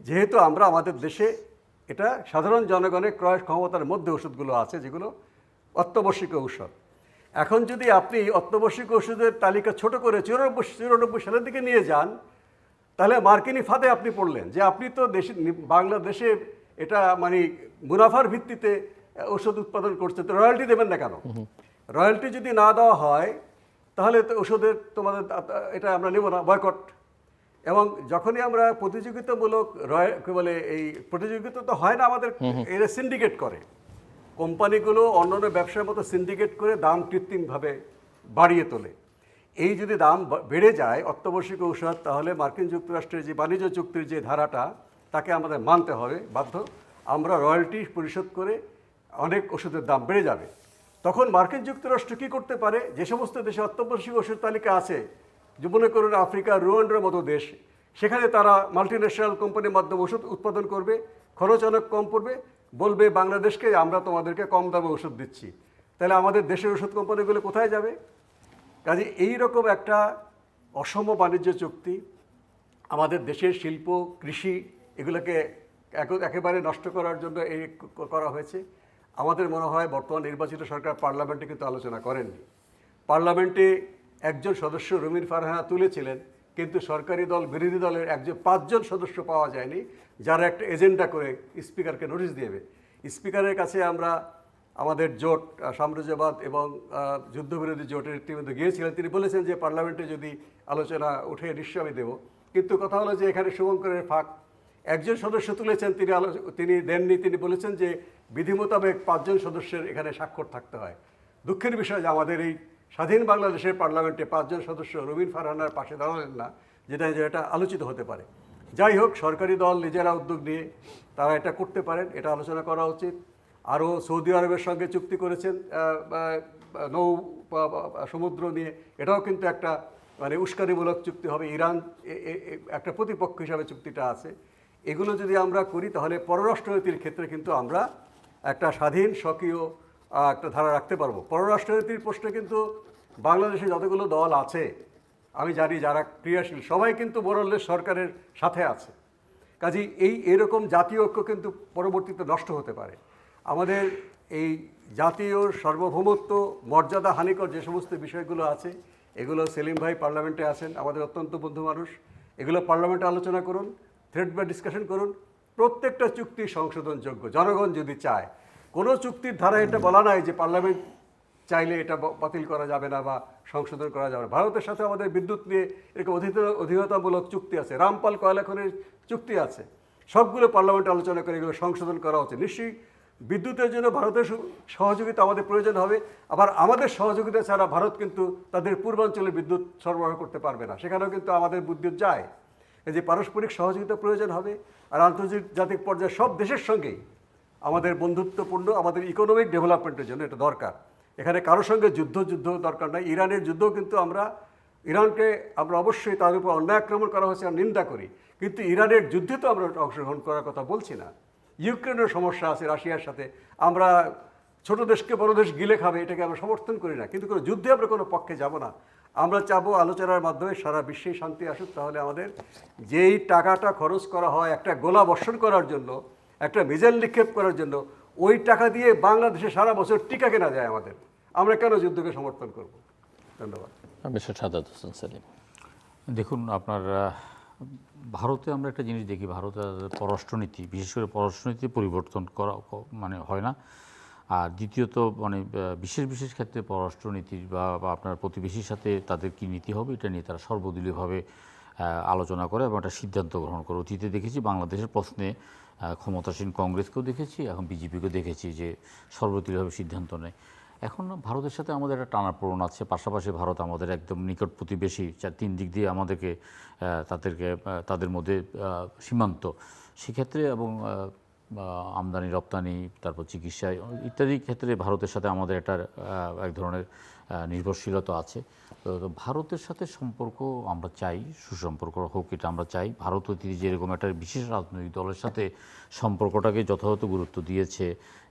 যেহেতু আমরা আমাদের দেশে এটা সাধারণ জনগণের ক্রয় ক্ষমতার মধ্যে ওষুধগুলো আছে, যেগুলো অত্যাবশ্যকীয় ঔষধ। এখন যদি আপনি অত্যাবশ্যকীয় ওষুধের তালিকা ছোট করে ৯৪ সালের দিকে নিয়ে যান, তাহলে মার্কিনি ফাঁদে আপনি পড়লেন যে আপনি তো বাংলাদেশে এটা মানে মুনাফার ভিত্তিতে ওষুধ উৎপাদন করছে, তো রয়্যালটি দেবেন না কেন? রয়্যালটি যদি না দেওয়া হয় তাহলে তো ওষুধের তোমাদের এটা আমরা নেব না, বয়কট। এবং যখনই আমরা প্রতিযোগিতামূলক কি বলে, এই প্রতিযোগিতা তো হয় না আমাদের, এরা সিন্ডিকেট করে, কোম্পানিগুলো অন্যান্য ব্যবসার মতো সিন্ডিকেট করে দাম কৃত্রিমভাবে বাড়িয়ে তোলে। এই যদি দাম বেড়ে যায় অত্যাবশ্যকীয় ঔষধ, তাহলে মার্কিন যুক্তরাষ্ট্রের যে বাণিজ্য চুক্তির যে ধারাটা, তাকে আমাদের মানতে হবে বাধ্য। আমরা রয়্যালটি পরিশোধ করে অনেক ওষুধের দাম বেড়ে যাবে। তখন মার্কিন যুক্তরাষ্ট্র কী করতে পারে, যে সমস্ত দেশে অত্যাবশ্যকীয় ওষুধ তালিকা আছে, যে মনে করুন আফ্রিকা, রুয়ান্ডার মতো দেশ, সেখানে তারা মাল্টিন্যাশনাল কোম্পানির মাধ্যমে ওষুধ উৎপাদন করবে, খরচ অনেক কম পড়বে, বলবে বাংলাদেশকে আমরা তোমাদেরকে কম দামে ওষুধ দিচ্ছি। তাহলে আমাদের দেশের ওষুধ কোম্পানিগুলো কোথায় যাবে? কাজে এইরকম একটা অসম বাণিজ্য চুক্তি আমাদের দেশের শিল্প, কৃষি এগুলোকে একেবারে নষ্ট করার জন্য এই করা হয়েছে। আমাদের মনে হয় বর্তমান নির্বাচিত সরকার পার্লামেন্টে কিন্তু আলোচনা করেননি। পার্লামেন্টে একজন সদস্য রুমিন ফারহানা তুলেছিলেন, কিন্তু সরকারি দল বিরোধী দলের ৫ জন সদস্য পাওয়া যায়নি যারা একটা এজেন্ডা করে স্পিকারকে নোটিশ দেবে। স্পিকারের কাছে আমরা আমাদের জোট, সাম্রাজ্যবাদ এবং যুদ্ধবিরোধী জোটের ইতিমধ্যে গিয়েছিলেন, তিনি বলেছেন যে পার্লামেন্টে যদি আলোচনা উঠে নিশ্চয় আমি দেবো। কিন্তু কথা হলো যে এখানে শুভঙ্করের ফাঁক, একজন সদস্য তুলেছেন, তিনি দেননি। তিনি বলেছেন যে বিধি মোতাবেক ৫ জন সদস্যের এখানে স্বাক্ষর থাকতে হয়। দুঃখের বিষয় যে আমাদের এই স্বাধীন বাংলাদেশের পার্লামেন্টে ৫ জন সদস্য রুমিন ফারহানার পাশে দাঁড়ালেন না, যেটা আলোচিত হতে পারে। যাই হোক, সরকারি দল নিজেরা উদ্যোগ নিয়ে তারা এটা করতে পারেন, এটা আলোচনা করা উচিত। আরও সৌদি আরবের সঙ্গে চুক্তি করেছেন নৌ সমুদ্র নিয়ে, এটাও কিন্তু একটা মানে উস্কানিমূলক চুক্তি হবে। ইরান একটা প্রতিপক্ষ হিসাবে চুক্তিটা আছে। এগুলো যদি আমরা করি তাহলে পররাষ্ট্রনীতির ক্ষেত্রে কিন্তু আমরা একটা স্বাধীন স্বকীয় একটা ধারা রাখতে পারবো। পররাষ্ট্রনীতির প্রশ্নে কিন্তু বাংলাদেশে যতগুলো দল আছে আমি জানি যারা ক্রিয়াশীল সবাই কিন্তু মোরাললেস সরকারের সাথে আছে। কাজেই এরকম জাতীয় ঐক্য কিন্তু পরবর্তীতে নষ্ট হতে পারে। আমাদের এই জাতীয় সার্বভৌমত্ব মর্যাদা হানিকর যে সমস্ত বিষয়গুলো আছে এগুলো সেলিম ভাই পার্লামেন্টে আছেন, আমাদের অত্যন্ত বন্ধু মানুষ, এগুলো পার্লামেন্টে আলোচনা করুন, থ্রেড বা ডিসকাশন করুন। প্রত্যেকটা চুক্তি সংশোধনযোগ্য জনগণ যদি চায়। কোনো চুক্তির ধারা এটা বলা নাই যে পার্লামেন্ট চাইলে এটা বাতিল করা যাবে না বা সংশোধন করা যাবে না। ভারতের সাথে আমাদের বিদ্যুৎ নিয়ে এরকম অধীনতামূলক চুক্তি আছে, রামপাল কয়লা খনির চুক্তি আছে, সবগুলো পার্লামেন্টে আলোচনা করে এগুলো সংশোধন করা হচ্ছে। নিশ্চয়ই বিদ্যুতের জন্য ভারতের সহযোগিতা আমাদের প্রয়োজন হবে। আবার আমাদের সহযোগিতা ছাড়া ভারত কিন্তু তাদের পূর্বাঞ্চলে বিদ্যুৎ সরবরাহ করতে পারবে না, সেখানেও কিন্তু আমাদের বিদ্যুৎ যায়। এই যে পারস্পরিক সহযোগিতা প্রয়োজন হবে। আর আন্তর্জাতিক পর্যায়ে সব দেশের সঙ্গেই আমাদের বন্ধুত্বপূর্ণ, আমাদের ইকোনমিক ডেভেলপমেন্টের জন্য এটা দরকার। এখানে কারোর সঙ্গে যুদ্ধ দরকার নাই। ইরানের যুদ্ধও কিন্তু ইরানকে আমরা অবশ্যই তাদের উপর অন্যায় আক্রমণ করা হয়েছে আর নিন্দা করি, কিন্তু ইরানের যুদ্ধে তো আমরা অংশগ্রহণ করার কথা বলছি না। ইউক্রেনের সমস্যা আছে রাশিয়ার সাথে, আমরা ছোট দেশকে বড় দেশ গিলে খাবে এটাকে আমরা সমর্থন করি না, কিন্তু কোনো যুদ্ধে আমরা কোনো পক্ষে যাব না। আমরা চাবো আলোচনার মাধ্যমে সারা বিশ্বে শান্তি আসুক। তাহলে আমাদের যেই টাকাটা খরচ করা হয় একটা গোলা বর্ষণ করার জন্য, একটা মিসাইল নিক্ষেপ করার জন্য, ওই টাকা দিয়ে বাংলাদেশে সারা বছর টিকা কেনা যায় আমাদের। আমরা কেন যুদ্ধকে সমর্থন করব? ধন্যবাদ। মিস্টার সাদাত হোসেন সেলিম। দেখুন, আপনার ভারতে আমরা একটা জিনিস দেখি, ভারতের পররাষ্ট্রনীতি, বিশেষ করে পররাষ্ট্রনীতি পরিবর্তন করা মানে হয় না। আর দ্বিতীয়ত মানে বিশেষ ক্ষেত্রে পররাষ্ট্রনীতির বা আপনার প্রতিবেশীর সাথে তাদের কী নীতি হবে এটা নিয়ে তারা সর্বদলীয়ভাবে আলোচনা করে এবং একটা সিদ্ধান্ত গ্রহণ করে। অতীতে দেখেছি বাংলাদেশের প্রশ্নে ক্ষমতাসীন কংগ্রেসকেও দেখেছি, এখন বিজেপিকেও দেখেছি যে সর্বদলীয়ভাবে সিদ্ধান্ত নেয়। এখন ভারতের সাথে আমাদের একটা টানাপোড়েন আছে, পাশাপাশি ভারত আমাদের একদম নিকট প্রতিবেশী, তিন দিক দিয়ে আমাদেরকে তাদের মধ্যে সীমান্ত, সেক্ষেত্রে এবং আমদানি রপ্তানি, তারপর চিকিৎসা ইত্যাদি ক্ষেত্রে ভারতের সাথে আমাদের একটা এক ধরনের নির্ভরশীলতা আছে। তো ভারতের সাথে সম্পর্ক আমরা চাই, সুসম্পর্ক হোক, এটা আমরা চাই। ভারত অতীতে যেরকম একটা বিশেষ রাজনৈতিক দলের সাথে সম্পর্কটাকে যথাযথ গুরুত্ব দিয়েছে,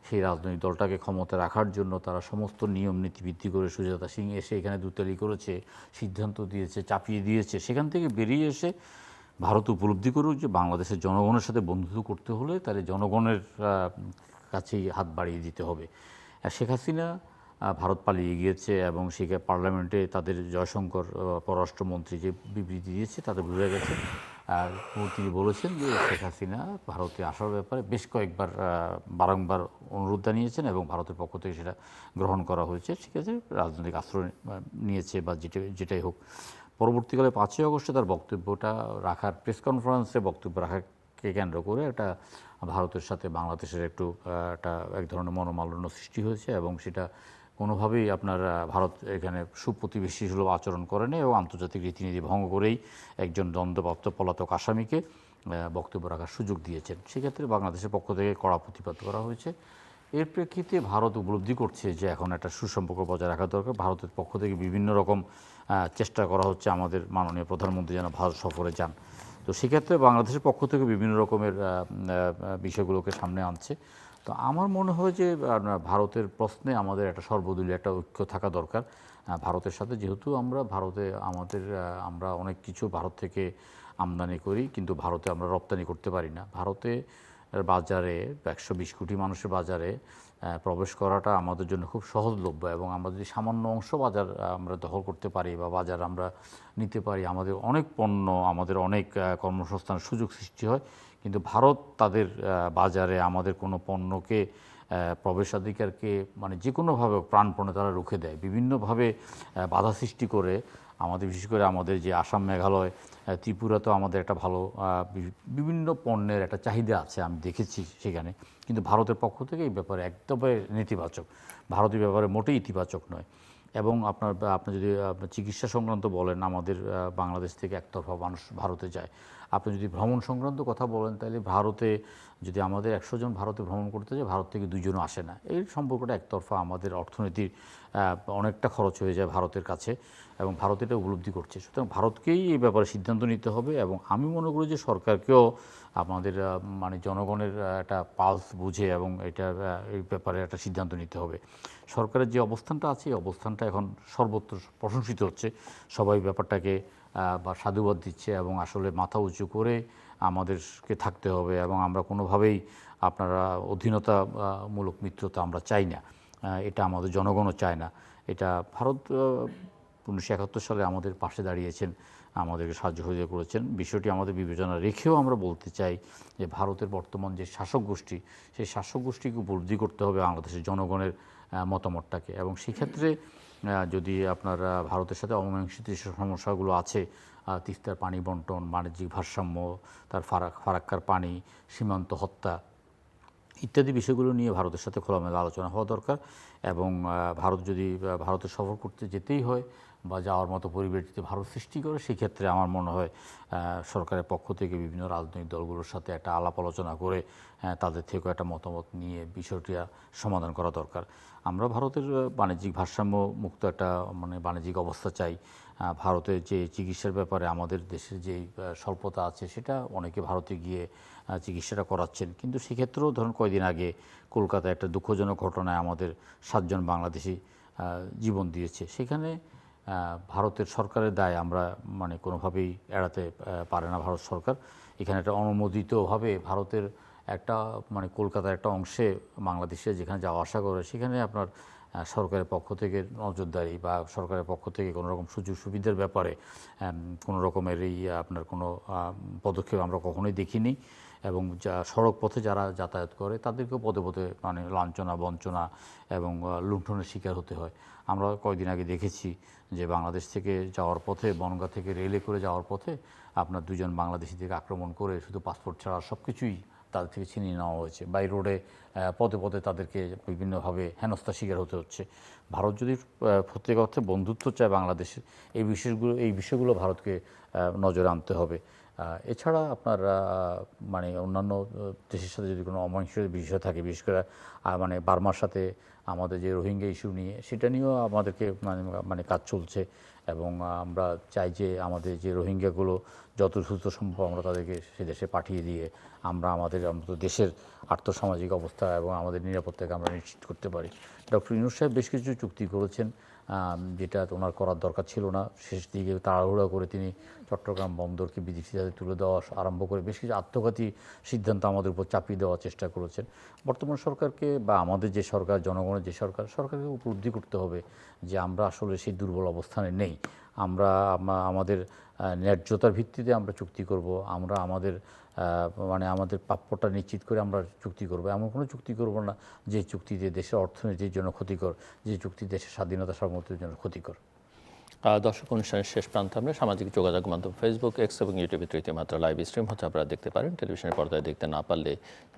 সেই রাজনৈতিক দলটাকে ক্ষমতা রাখার জন্য তারা সমস্ত নিয়ম নীতি ভিত্তি করে সুজাতা সিং এসে এখানে দুতালি করেছে, সিদ্ধান্ত দিয়েছে, চাপিয়ে দিয়েছে। সেখান থেকে বেরিয়ে এসে ভারত উপলব্ধি করুক যে বাংলাদেশের জনগণের সাথে বন্ধুত্ব করতে হলে তাহলে জনগণের কাছেই হাত বাড়িয়ে দিতে হবে। শেখ হাসিনা ভারত পালিয়ে গিয়েছে এবং সেখানে পার্লামেন্টে তাদের জয়শঙ্কর পররাষ্ট্রমন্ত্রী যে বিবৃতি দিয়েছে তাতে বোঝা গেছে। আর তিনি বলেছেন যে শেখ হাসিনা ভারতে আসার ব্যাপারে বেশ কয়েকবার বারংবার অনুরোধ জানিয়েছেন এবং ভারতের পক্ষ থেকে সেটা গ্রহণ করা হয়েছে। ঠিক আছে, রাজনৈতিক আশ্রয় নিয়েছে বা যেটাই হোক। পরবর্তীকালে 5ই আগস্টে তার বক্তব্যটা রাখার, প্রেস কনফারেন্সে বক্তব্য রাখাকে কেন্দ্র করে একটা ভারতের সাথে বাংলাদেশের এক ধরনের মনোমালিন্য সৃষ্টি হয়েছে এবং সেটা কোনোভাবেই আপনার ভারত এখানে সুপ্রতিবেশী সুলভ আচরণ করেনি এবং আন্তর্জাতিক রীতিনীতি ভঙ্গ করেই একজন দ্বন্দ্বপ্রাপ্ত পলাতক আসামিকে বক্তব্য রাখার সুযোগ দিয়েছেন। সেক্ষেত্রে বাংলাদেশের পক্ষ থেকে কড়া প্রতিবাদ করা হয়েছে। এর প্রেক্ষিতে ভারত উপলব্ধি করছে যে এখন একটা সুসম্পর্ক বজায় রাখা দরকার। ভারতের পক্ষ থেকে বিভিন্ন রকম চেষ্টা করা হচ্ছে আমাদের মাননীয় প্রধানমন্ত্রী যেন ভারত সফরে যান। তো সেক্ষেত্রে বাংলাদেশের পক্ষ থেকে বিভিন্ন রকমের বিষয়গুলোকে সামনে আনছে। তো আমার মনে হয় যে ভারতের প্রশ্নে আমাদের একটা সর্বদলীয় একটা ঐক্য থাকা দরকার। ভারতের সাথে যেহেতু আমরা অনেক কিছু ভারত থেকে আমদানি করি, কিন্তু ভারতে আমরা রপ্তানি করতে পারি না। ভারতে বাজারে 120 কোটি মানুষের বাজারে প্রবেশ করাটা আমাদের জন্য খুব সহজলভ্য এবং আমরা যদি সামান্য অংশ বাজার আমরা দখল করতে পারি বা বাজার আমরা নিতে পারি, আমাদের অনেক পণ্য, আমাদের অনেক কর্মসংস্থানের সুযোগ সৃষ্টি হয়। কিন্তু ভারত তাদের বাজারে আমাদের কোনো পণ্যকে প্রবেশাধিকারকে মানে যে কোনোভাবে প্রাণপণে তারা রুখে দেয়, বিভিন্নভাবে বাধা সৃষ্টি করে। আমাদের বিশেষ করে আমাদের যে আসাম, মেঘালয়, ত্রিপুরাতেও আমাদের একটা ভালো বিভিন্ন পণ্যের একটা চাহিদা আছে, আমি দেখেছি সেখানে। কিন্তু ভারতের পক্ষ থেকে এই ব্যাপারে একদমই নেতিবাচক, ভারতের ব্যাপারে মোটেই ইতিবাচক নয়। এবং আপনি যদি চিকিৎসা সংক্রান্ত বলেন, আমাদের বাংলাদেশ থেকে একতরফা মানুষ ভারতে যায়। আপনি যদি ভ্রমণ সংক্রান্ত কথা বলেন তাহলে ভারতে যদি আমাদের 100 জন ভারতে ভ্রমণ করতে যায়, ভারত থেকে 2 জনও আসে না। এই সম্পর্কটা একতরফা, আমাদের অর্থনীতির অনেকটা খরচ হয়ে যায় ভারতের কাছে এবং ভারত এটা উপলব্ধি করছে। সুতরাং ভারতকেই এই ব্যাপারে সিদ্ধান্ত নিতে হবে এবং আমি মনে করি যে সরকারকেও আমাদের মানে জনগণের একটা পালস বুঝে এবং এটা এই ব্যাপারে একটা সিদ্ধান্ত নিতে হবে। সরকারের যে অবস্থানটা আছে এই অবস্থানটা এখন সর্বত্র প্রশংসিত হচ্ছে, সবাই ব্যাপারটাকে বা সাধুবাদ দিচ্ছে এবং আসলে মাথা উঁচু করে আমাদেরকে থাকতে হবে এবং আমরা কোনোভাবেই আপনারা অধীনতামূলক মিত্রতা আমরা চাই না, এটা আমাদের জনগণও চায় না। এটা ভারত 1971 সালে আমাদের পাশে দাঁড়িয়েছেন, আমাদেরকে সাহায্য সহযোগিতা করেছেন। বিষয়টি আমাদের বিবেচনা রেখেও আমরা বলতে চাই যে ভারতের বর্তমান যে শাসক গোষ্ঠী, সেই শাসক গোষ্ঠীকে উপলব্ধি করতে হবে বাংলাদেশের জনগণের মতামতটাকে এবং সেক্ষেত্রে যদি আপনার ভারতের সাথে অমীমাংসিত যে সমস্যাগুলো আছে, তিস্তার পানি বন্টন, বাণিজ্যিক ভারসাম্য, তার ফারাক্কার পানি, সীমান্ত হত্যা ইত্যাদি বিষয়গুলো নিয়ে ভারতের সাথে খোলামেলা আলোচনা হওয়া দরকার এবং ভারত যদি ভারতে সফর করতে যেতেই হয় বা যাওয়ার মতো পরিবেশ যদি ভারত সৃষ্টি করে, সেক্ষেত্রে আমার মনে হয় সরকারের পক্ষ থেকে বিভিন্ন রাজনৈতিক দলগুলোর সাথে একটা আলাপ আলোচনা করে তাদের থেকেও একটা মতামত নিয়ে বিষয়টি সমাধান করা দরকার। আমরা ভারতের বাণিজ্যিক ভারসাম্য মুক্ত একটা মানে বাণিজ্যিক অবস্থা চাই। ভারতের যে চিকিৎসার ব্যাপারে আমাদের দেশের যে স্বল্পতা আছে সেটা অনেকে ভারতে গিয়ে চিকিৎসাটা করাচ্ছেন, কিন্তু সেক্ষেত্রেও ধরুন কয়েকদিন আগে কলকাতায় একটা দুঃখজনক ঘটনায় আমাদের 7 জন বাংলাদেশি জীবন দিয়েছে। সেখানে ভারতের সরকারের দায় আমরা মানে কোনোভাবেই এড়াতে পারে না ভারত সরকার। এখানে একটা অনুমোদিতভাবে ভারতের একটা মানে কলকাতার একটা অংশে বাংলাদেশে যেখানে যাওয়া আসা করে সেখানে আপনার সরকারের পক্ষ থেকে নজরদারি বা সরকারের পক্ষ থেকে কোনো রকম সুযোগ সুবিধার ব্যাপারে কোনো রকমের এই আপনার কোনো পদক্ষেপ আমরা কখনোই দেখিনি এবং সড়ক পথে যারা যাতায়াত করে তাদেরকেও পদে পদে মানে লাঞ্ছনা বঞ্চনা এবং লুণ্ঠনের শিকার হতে হয়। আমরা কয়েকদিন আগে দেখেছি যে বাংলাদেশ থেকে যাওয়ার পথে, বনগাঁ থেকে রেলে করে যাওয়ার পথে আপনার 2 জন বাংলাদেশিদেরকে আক্রমণ করে শুধু পাসপোর্ট ছাড়া সব কিছুই তাদের থেকে ছিনিয়ে নেওয়া হয়েছে। বাই রোডে পদে পদে তাদেরকে বিভিন্নভাবে হেনস্থার শিকার হতে হচ্ছে। ভারত যদি প্রত্যেক অর্থে বন্ধুত্ব চায় বাংলাদেশের, এই বিষয়গুলো ভারতকে নজরে আনতে হবে। এছাড়া আপনার মানে অন্যান্য দেশের সাথে যদি কোনো অমীমাংসিত বিষয় থাকে, বিশেষ করে মানে বার্মার সাথে আমাদের যে রোহিঙ্গা ইস্যু নিয়ে, সেটা নিয়েও আমাদেরকে মানে কাজ চলছে এবং আমরা চাই যে আমাদের যে রোহিঙ্গাগুলো যত দ্রুত সম্ভব আমরা তাদেরকে সে দেশে পাঠিয়ে দিয়ে আমরা আমাদের দেশের আর্থসামাজিক অবস্থা এবং আমাদের নিরাপত্তাকে আমরা নিশ্চিত করতে পারি। ডক্টর ইউনূস সাহেব বেশ কিছু চুক্তি করেছেন যেটা ওনার করার দরকার ছিল না। শেষ দিকে তাড়াহুড়া করে তিনি চট্টগ্রাম বন্দরকে বিদেশিদের হাতে তুলে দেওয়া আরম্ভ করে বেশ কিছু আত্মঘাতী সিদ্ধান্ত আমাদের উপর চাপিয়ে দেওয়ার চেষ্টা করেছেন। বর্তমান সরকারকে বা আমাদের যে সরকার, জনগণের যে সরকারকে উপলব্ধি করতে হবে যে আমরা আসলে সেই দুর্বল অবস্থানে নেই। আমরা আমাদের ন্যায্যতার ভিত্তিতে আমরা চুক্তি করব, আমরা আমাদের মানে আমাদের প্রাপ্যটা নিশ্চিত করে আমরা চুক্তি করব। এমন কোনো চুক্তি করব না যে চুক্তিতে দেশের অর্থনীতির জন্য ক্ষতিকর, যে চুক্তি দেশের স্বাধীনতা সার্বভৌমত্বের জন্য ক্ষতিকর। দর্শক, অনুষ্ঠানের শেষ প্রান্তে আমরা সামাজিক যোগাযোগ মাধ্যম ফেসবুক, এক্স এবং ইউটিউবে তৃতীয় মাত্রা লাইভ স্ট্রিম হচ্ছে, আপনারা দেখতে পারেন। টেলিভিশনের পর্দায় দেখতে না পারলে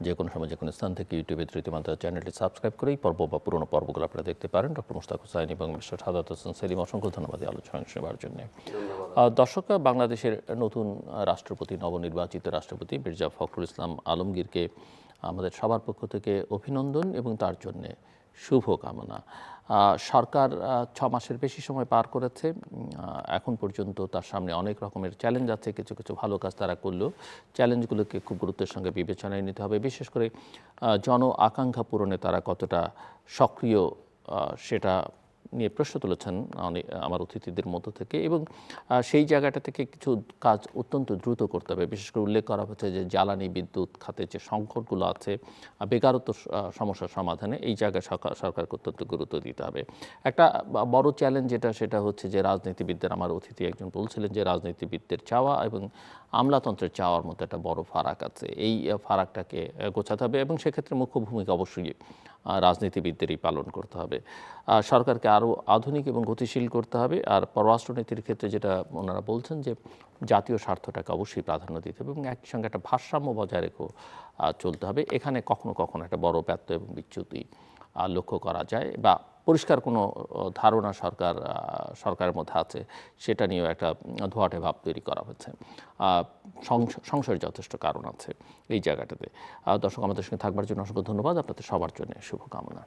যে কোনো সময় যে কোনো স্থান থেকে ইউটিউবে তৃতীয় মাত্রা চ্যানেলটি সাবস্ক্রাইব করেই পর্ব বা পুরোনো পর্বগুলো আপনারা দেখতে পারেন। ডক্টর মুশতাক হোসাইন এবং মিস্টার সাদাত হোসেন সেলিম, অসংখ্য ধন্যবাদ এই আলোচনা শোনার জন্য। দর্শকরা, বাংলাদেশের নতুন রাষ্ট্রপতি, নবনির্বাচিত রাষ্ট্রপতি মির্জা ফখরুল ইসলাম আলমগীরকে আমাদের সবার পক্ষ থেকে অভিনন্দন এবং তার জন্যে শুভকামনা। সরকার 6 মাসের বেশি সময় পার করেছে। এখন পর্যন্ত তার সামনে অনেক রকমের চ্যালেঞ্জ আছে। কিছু কিছু ভালো কাজ তারা করলেও চ্যালেঞ্জগুলোকে খুব গুরুত্বের সঙ্গে বিবেচনায় নিতে হবে। বিশেষ করে জন আকাঙ্ক্ষা পূরণে তারা কতটা সক্রিয় সেটা নিয়ে প্রশ্ন তুলেছেন আমার অতিথিদের মধ্য থেকে এবং সেই জায়গাটা থেকে কিছু কাজ অত্যন্ত দ্রুত করতে হবে। বিশেষ করে উল্লেখ করা হচ্ছে যে জ্বালানি বিদ্যুৎ খাতে যে সংকটগুলো আছে, বেকারত্ব সমস্যার সমাধানে এই জায়গায় সরকারকে অত্যন্ত গুরুত্ব দিতে হবে। একটা বড় চ্যালেঞ্জ সেটা হচ্ছে যে রাজনীতিবিদদের, আমার অতিথি একজন বলছিলেন যে রাজনীতিবিদদের চাওয়া এবং আমলাতন্ত্রের চাওয়ার মধ্যে একটা বড় ফারাক আছে। এই ফারাকটাকে গোছাতে হবে এবং সেক্ষেত্রে মুখ্য ভূমিকা অবশ্যই রাজনীতিবিদদেরই পালন করতে হবে। সরকারকে আরও আধুনিক এবং গতিশীল করতে হবে। আর পররাষ্ট্রনীতির ক্ষেত্রে যেটা ওনারা বলছেন যে জাতীয় স্বার্থটাকে অবশ্যই প্রাধান্য দিতে হবে এবং একই সঙ্গে একটা ভারসাম্য বজায় রেখেও চলতে হবে। এখানে কখনো কখনো একটা বড় ব্যত্যয় এবং বিচ্যুতি লক্ষ্য করা যায় বা পরিষ্কার কোনো ধারণা সরকারের মধ্যে আছে সেটা নিয়েও একটা ধোঁয়াটে ভাব তৈরি করা হচ্ছে। সংশয়ের যথেষ্ট কারণ আছে এই জায়গাটাতে। দর্শক, আমাদের সঙ্গে থাকবার জন্য অসংখ্য ধন্যবাদ, আপনাদের সবার জন্য শুভকামনা।